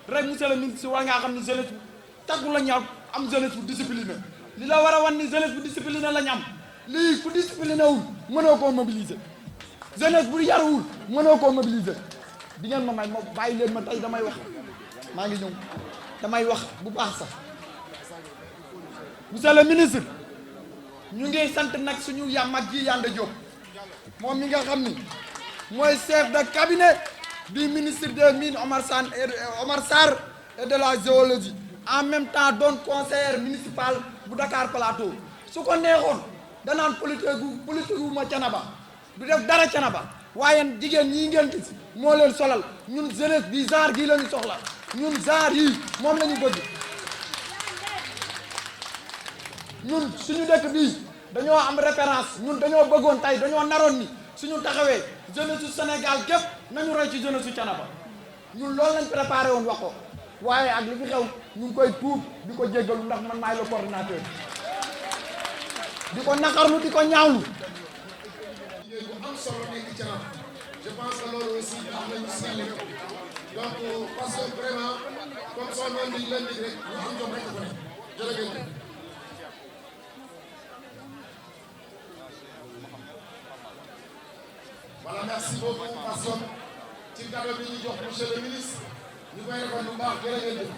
rek monsieur le ministre war ngaa xam ni jeunesse bu taggu la ñu am jeunesse bu discipliné li la war a wan ni jeunesse bu discipliné la ñu am lii ku discipliné wul mënoo koo mobiliser jeunesse bu yaruwul mënoo koo mobiliser di ngeen ma may ma bàyyi leen ma tey damay wax maa ngi ñëw damay wax bu baax sax monsieur le ministre ñu ngi sant nag suñu mag ji Yanda Diop moom mi nga xam ni mooy chef de cabinet du ministre des Mines Omar Sarr et de la géologie en même temps doon conseiller municipal bu Dakar Plateau su ko neexoon danaan politique wu ma Thiénaba du def dara Thiénaba waaye jigéen ñii ngeen gis moo leen solal ñun jeunesse bi genre gii la ñu soxla ñun genre yii moom la ñu bëgg ñun suñu dëkk bii dañoo am référence ñun dañoo bëggoon tey dañoo naroon ni suñu taxawee jeunesse su Sénégal gépp nañu roy ci jeunesse su Thiénaba ñun loolu lañ préparé woon wax ko waaye ak li fi xew ñu ngi koy tuub di ko jéggalu ndax man maay le coordinateur di ko naqarlu di ko ñaawlu. bu am solo nekk Thiénaba je pense que loolu aussi am nañu sell donc parce que vraiment comme son nom bi leen dig rek ñu am jom rek ko ne jërëjëf. Voilà, merci beaucoup Passon ci cadeau bi ñu jox monsieur le ministre ñu koy defal lu baax jërëjëf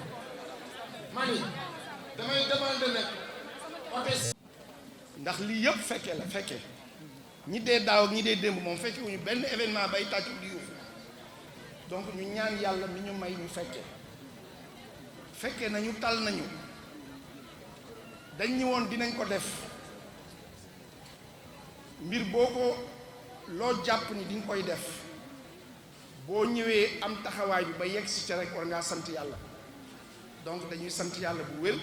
mani damay demander nag hôtesse ndax lii yëpp fekkee la fekkee ñi dee daaw ak ñi dee démb moom fekke wuñu benn événement bay tàccu di yuuxu donc ñu ñaan yàlla mi ñu may ñu fekkee nañu tal nañu dañ ñi woon dinañ ko def mbir boo ko loo jàpp ni di nga koy def boo ñëwee am taxawaay bi ba yegg si ca rek war ngaa sant yàlla donc dañuy sant yàlla bu wér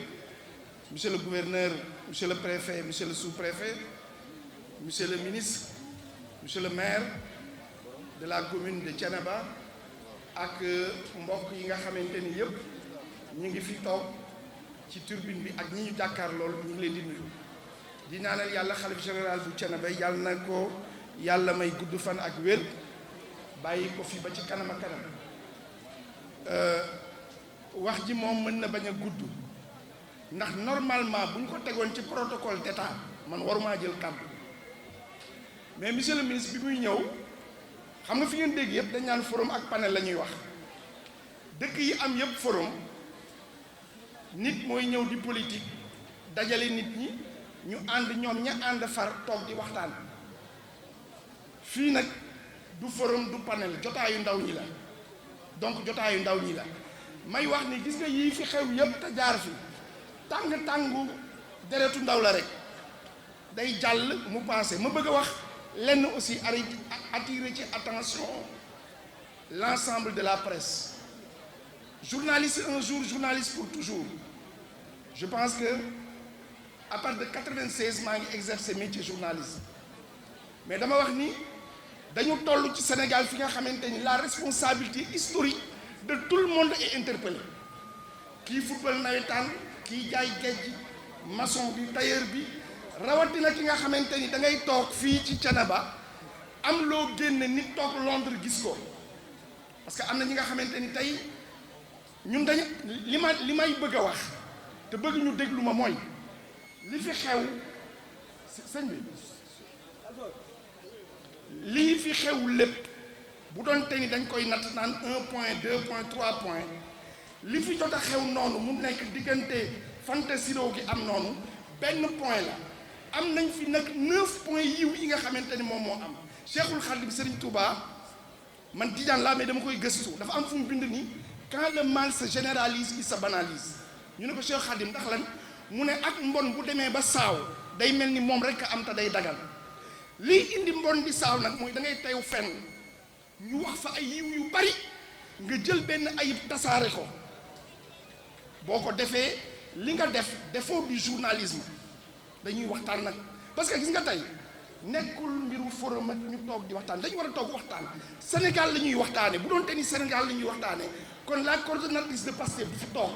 monsieur le gouverneur monsieur le préfet monsieur le sous-préfet monsieur le ministre monsieur le maire de la commune de Thiénaba ak mbokk yi nga xamante ni yëpp ñu ngi fi toog ci turbine bi ak ñi ñu jàkkaar loolu ñu ngi leen di nuyu di ñaanal yàlla xalif général bu Thiénaba yàlla na ko yàlla may gudd fan ak wér bàyyi ko fi ba ci kanam ak kanam wax ji moom mën na bañ a gudd ndax normalement bu ñu ko tegoon ci protocole d'état man waruma jël kàddu mais monsieur le ministre bi muy ñëw xam nga fi ngeen dégg yëpp dañ naan forum ak panel la ñuy wax dëkk yi am yëpp forum nit mooy ñëw di politique dajale nit ñi ñu ànd ñoom ña ànd far toog di waxtaan fii nag du forum du panel jotaayu ndaw ñi la donc jotaayu ndaw ñi la may wax ni gis nga yii fi xew yëpp te jaar fi tàng-tàngu deretu ndaw la rek day jàll mu passé ma bëgg a wax lenn aussi attirer ci attention l'ensemble de la presse journaliste un jour journaliste pour toujours je pense que à partir de 96 maa ngi exercer métier journaliste mais dama wax ni dañu toll ci Sénégal fi nga xamante ni la responsabilité historique de tout le monde est interpellée kii football nawetaan kii jaay géej maçon bi tailleur bi rawatina ki nga xamante ni da ngay toog fii ci Thiénaba am loo génne nit toog Londres gis ko parce que am na ñi nga xamante ni tey ñun dañu li may bëgg a wax te bëgg ñu déglu ma mooy li fi xew sëñ bi lii fi xew lépp bu doon te ni dañ koy natt naan 1 point 2 point 3 point li fi jot a xew noonu mu nekk diggante Fanta Siro gi am noonu benn point la am nañ fi nag 9 points yiw yi nga xamante ni moom moo am Cheikhul Khadim Serigne Touba man Tijaan laa mais dama koy gëstu dafa am fu mu bind ni quand le mal se généralise il se banalise ñu ne ko Cheikh Khadim ndax lan mu ne ak mbon bu demee ba saaw day mel ni moom rek a am te day dagal lii indi mbon di saaw nag mooy da ngay teew fenn ñu wax fa ay yiw yu bari nga jël benn ayib tasaare ko boo ko defee li nga def défaut du journalisme dañuy waxtaan nag parce que gis nga tey nekkul mbiru forum ak ñu toog di waxtaan dañu war a toog waxtaan Sénégal la ñuy waxtaane bu doon te ni Sénégal la ñuy waxtaane kon la coordonnatrice de Pastef du fi toog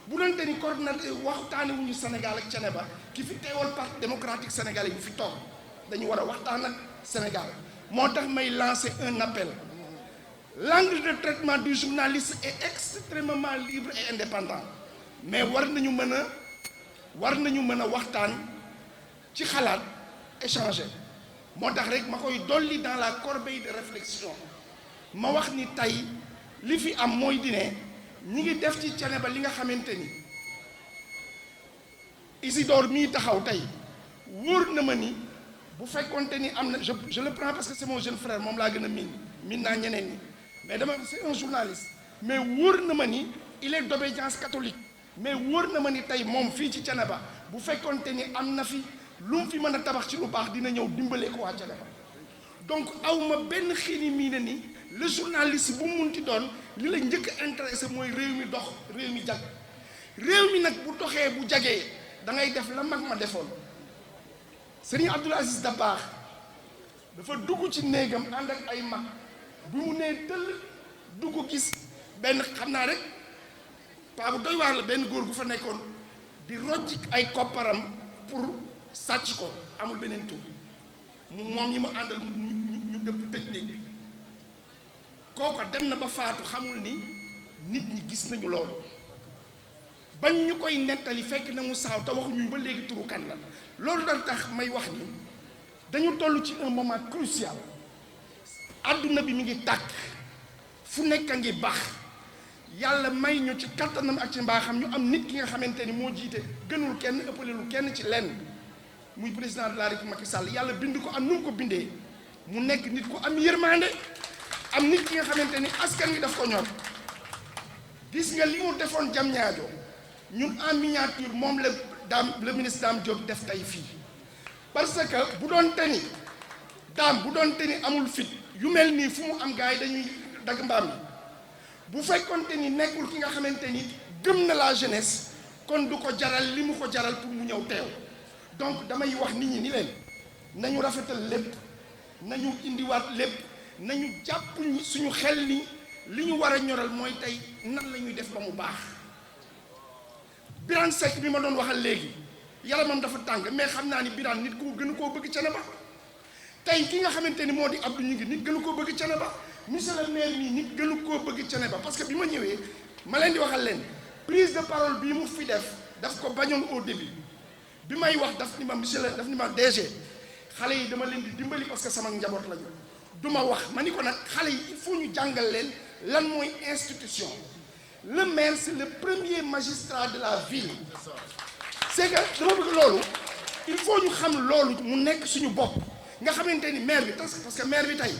bu doon te ni coordonnatrice waxtaane wu ñu Sénégal ak Thiénaba ki fi teewal parti démocratique sénégalais bu fi toog dañu war a waxtaan ak Sénégal moo tax may lancer un appel l'angle de traitement du journaliste est extrêmement libre et indépendant mais war nañu mën a waxtaan ci xalaat échanger moo tax rek ma koy dolli dans la corbeille de réflexion ma wax ni tey li fi am mooy dine ñi ngi def ci Thiénaba li nga xamante ni Isidore mii taxaw tey wóor na ma ni bu fekkonte ni am na je le prends parce que c'est mon jeune frère moom laa gën a miin naa ñeneen ñi mais dama c'est un journaliste mais wóor na ma ni il est d'obédience catholique mais wóor na ma ni tey moom fii ci Thiénaba bu fekkonte ni am na fi lu mu fi mën a tabax ci lu baax dina ñëw dimbalee ko waa Thiénaba donc awma benn xiini mii ne ni le journaliste bu munti doon li la njëkk a intéressé mooy réew mi dox réew mi jag réew mi nag bu doxee bu jagee da ngay def la mag ma defoon Serigne Abdoul Aziz Dabakh dafa dugg ci néegam ànd ak ay mag bi mu nee tëll dugg gis benn xam naa rek paa bu doy waar la benn góor gu fa nekkoon di rocc ay kopparam pour sàcc ko amul beneen tur moom ñi ma àndal ñu dëpp tëj néeg bi kooka dem na ba faatu xamul ni nit ñi gis nañu loolu bañ ñu koy nettali fekk na mu saaw te waxuñu ba léegi turu kan la loolu dal tax may wax ni dañu toll ci un moment crucial adduna bi mi ngi tàkk fu nekk a ngi baax yàlla may ñu ci kattanam ak ci mbaaxam ñu am nit ki nga xamante ni moo jiite gënul kenn ëppalelu kenn ci lenn muy président de la République Macky Sall yàlla bind ko am nu mu ko bindee mu nekk nit ku am yërmande am nit ki nga xamante ni askan wi daf ko ñor gis nga li mu defoon jam ñaajo ñun en miniature moom la le ministre Dame Diop def tey fii parce que bu doon teni amul fit yu mel nii fu mu am gars yi dañuy dagg mbaam yi bu fekkonte ni nekkul ki nga xamante ni gëm na la jeunesse kon du ko jaral li mu ko jaral pour mu ñëw teew donc damay wax nit ñi ni leen nañu rafetal lépp nañu indiwaat lépp nañu jàpp suñu xel ni li ñu war a ñoral mooy tey nan la ñuy def ba mu baax Birane Seck bi ma doon waxal léegi yaramam dafa tàng mais xam naa ni Birane nit ku gënu koo bëgg Thiénaba tey ki nga xamante ni moo di Abdou ñu ngi nit gënu koo bëgg Thiénaba monsieur le maire nii nit gënu koo bëgg Thiénaba parce que bi ma ñëwee ma leen di waxal leen prise de parole bii mu fi def daf ko bañoon au début bi may wax daf ni ma monsieur le daf ni ma DG xale yi dama leen di dimbali parce que sama njaboot lañu du ma wax ma ni ko nag xale yi il faut ñu jàngal leen lan mooy institution. Le maire c'est le premier magistrat de la ville c'est que dama bëgg loolu il faut ñu xam loolu mu nekk suñu bopp nga xamante ni maire bi parce que maire bi tey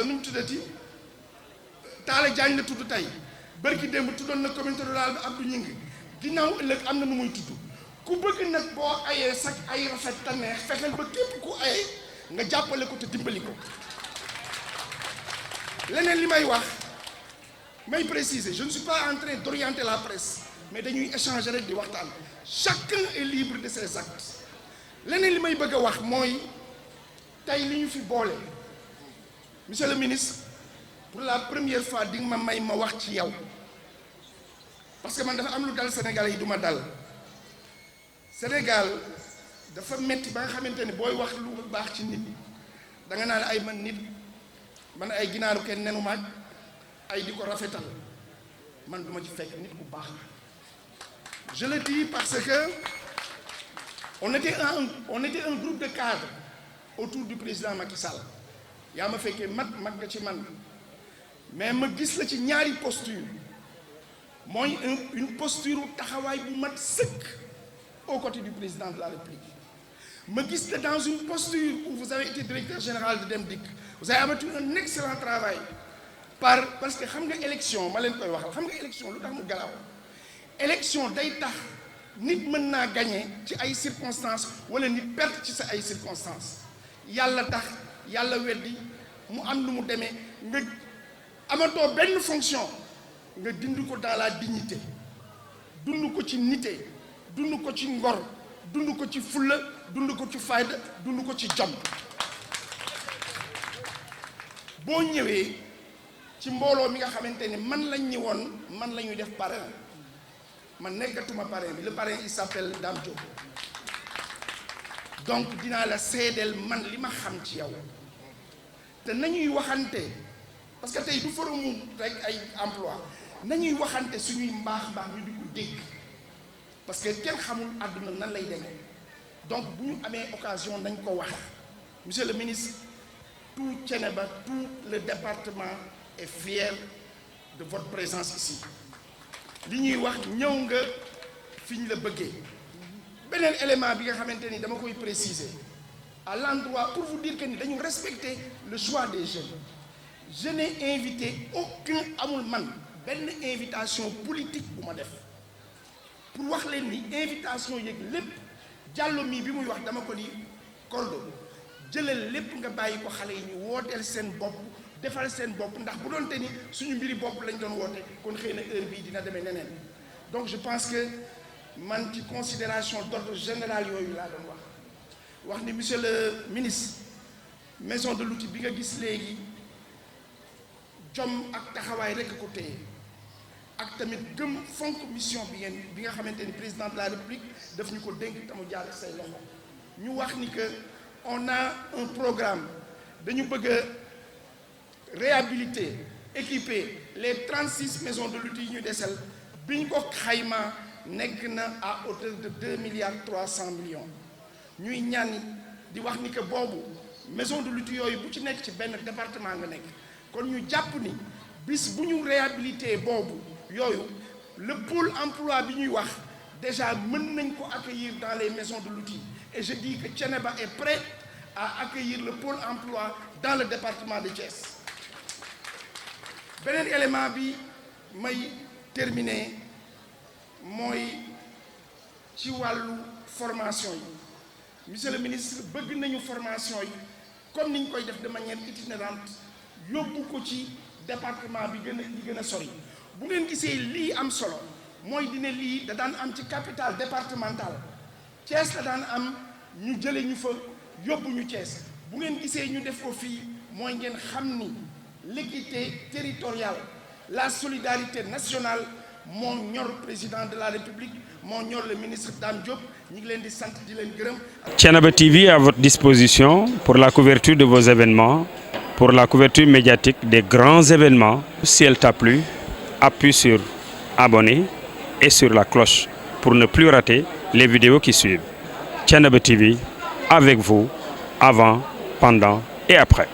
nu mu tuddati Talla Diagne la tudd tey bërki démb tuddoon na communauté rurale bi Abdou Gningue ginnaaw ëllëg am na nu muy tudd ku bëgg nag boo ayee sax ay rafet ta neex fexeel ba képp ku ayee nga jàppale ko te dimbali ko. leneen li may wax may préciser je ne suis pas en train d'orienter la presse mais dañuy échanger rek di waxtaan chacun est libre de ses actes. leneen li may bëgg a wax mooy tey li ñu fi boole monsieur le ministre pour la première fois di nga ma may ma wax ci yow parce que man dafa am lu dal Sénégal yi du ma dal Sénégal dafa metti ba nga xamante ni booy wax lu baax ci nit da nga naan ay man nit man ay ginaaru kenn nenu maaj ay di ko rafetal man duma ci fekk nit bu baax je le dis parce que on était un groupe de cadres autour du président Macky Sall yaa ma fekkee mag nga ci man mais ma gis la ci ñaari posture mooy une posture taxawaay bu mat sëkk aux côtés du président de la République ma gis la dans une posture où vous avez été directeur général de Dem Dikk vous avez abattu un excellent travail parce que xam nga élection ma leen koy waxal xam nga élection lu tax mu galaaw élection day tax nit mën naa gagner ci ay circonstances wala nit perte ci sa ay circonstances yàlla tax yàlla weddi mu am lu mu demee nga amatoo benn fonction nga dund ko dans la dignité dund ko ci nité dund ko ci ngor dund ko ci fulla dund ko ci fayda dund ko ci jom boo ñëwee ci mbooloo mi nga xamante ni man lañ ñëwoon man la ñuy def parrain man nekkatuma parrain bi le parrain il s'appelle Dame Diop donc dinaa la seedeel man li ma xam ci yow te nañuy waxante parce que tey du forum rek ay emploi nañuy waxante suñuy mbaax ñu di ko dégg parce que kenn xamul àdduna nan lay demee donc bu ñu amee occasion nañ ko wax monsieur le ministre tout Thiénaba tout le département est fier de votre présence ici li ñuy wax ñëw nga fi ñu la bëggee beneen élément bi nga xamante ni dama koy préciser à l'endroit pour vous dire que ni dañu respecter le choix des jeunes je n'ai invité aucun amul man benn invitation politique bu ma def pour wax leen ni invitation yeeg lépp jàllo mi bi muy wax dama ko ni Kordo jëlal lépp nga bàyyi ko xale yi ñu wooteel seen bopp defal seen bopp ndax bu doon te ni suñu mbiri bopp lañ doon woote kon xëy na heure bii dina demee neneen donc je pense que man ci considération d'ordre général yooyu laa doon wax ni monsieur le ministre maison de l'outil bi nga gis léegi jom ak taxawaay rekk ko téye ak tamit gëm fonk mission bi nga xamante ni président de la République daf ñu ko dénk tamu jaar say loxo ñu wax ni que on a un programme dañu bëgg a réhabiliter équiper les 36 maisons de l'outil yi ñu desel bi ñu ko xayma nekk na à hauteur de 2,3 milliards ñuy ñaan di wax ni que boobu maison de l'outil yooyu bu ci nekk ci benn département nga nekk kon ñu jàpp ni bis bu ñu réhabiliter boobu yooyu le pôle emploi bi ñuy wax déjà mën nañ ko accueillir dans les maisons de l'outil et je dis que Thiénaba est prêt à accueillir le pôle emploi dans le département de Thiès beneen élément bi may terminer mooy ci wàllu formation yi monsieur le ministre bëgg nañu formation yi comme ni ñu koy def de manière itinérante yóbbu ko ci département bi gën a sori bu ngeen gisee lii am solo mooy dina lii da daan am ci capitale départementale Thiès la daan am ñu jële ñu fa yóbbu ñu Thiès bu ngeen gisee ñu def ko fii mooy ngeen xam ni l'équité territoriale la solidarité nationale moo ñor président de la République moo ñor le ministre Dame Diop ñu ngi leen di sant di leen gërëm. Thiénaba TV à votre disposition pour la couverture de vos événements, pour la couverture médiatique des grands événements. Si elle t'a plu, appuie sur abonner et sur la cloche pour ne plus rater les vidéos qui suivent. Thiénaba TV, avec vous, avant, pendant et après.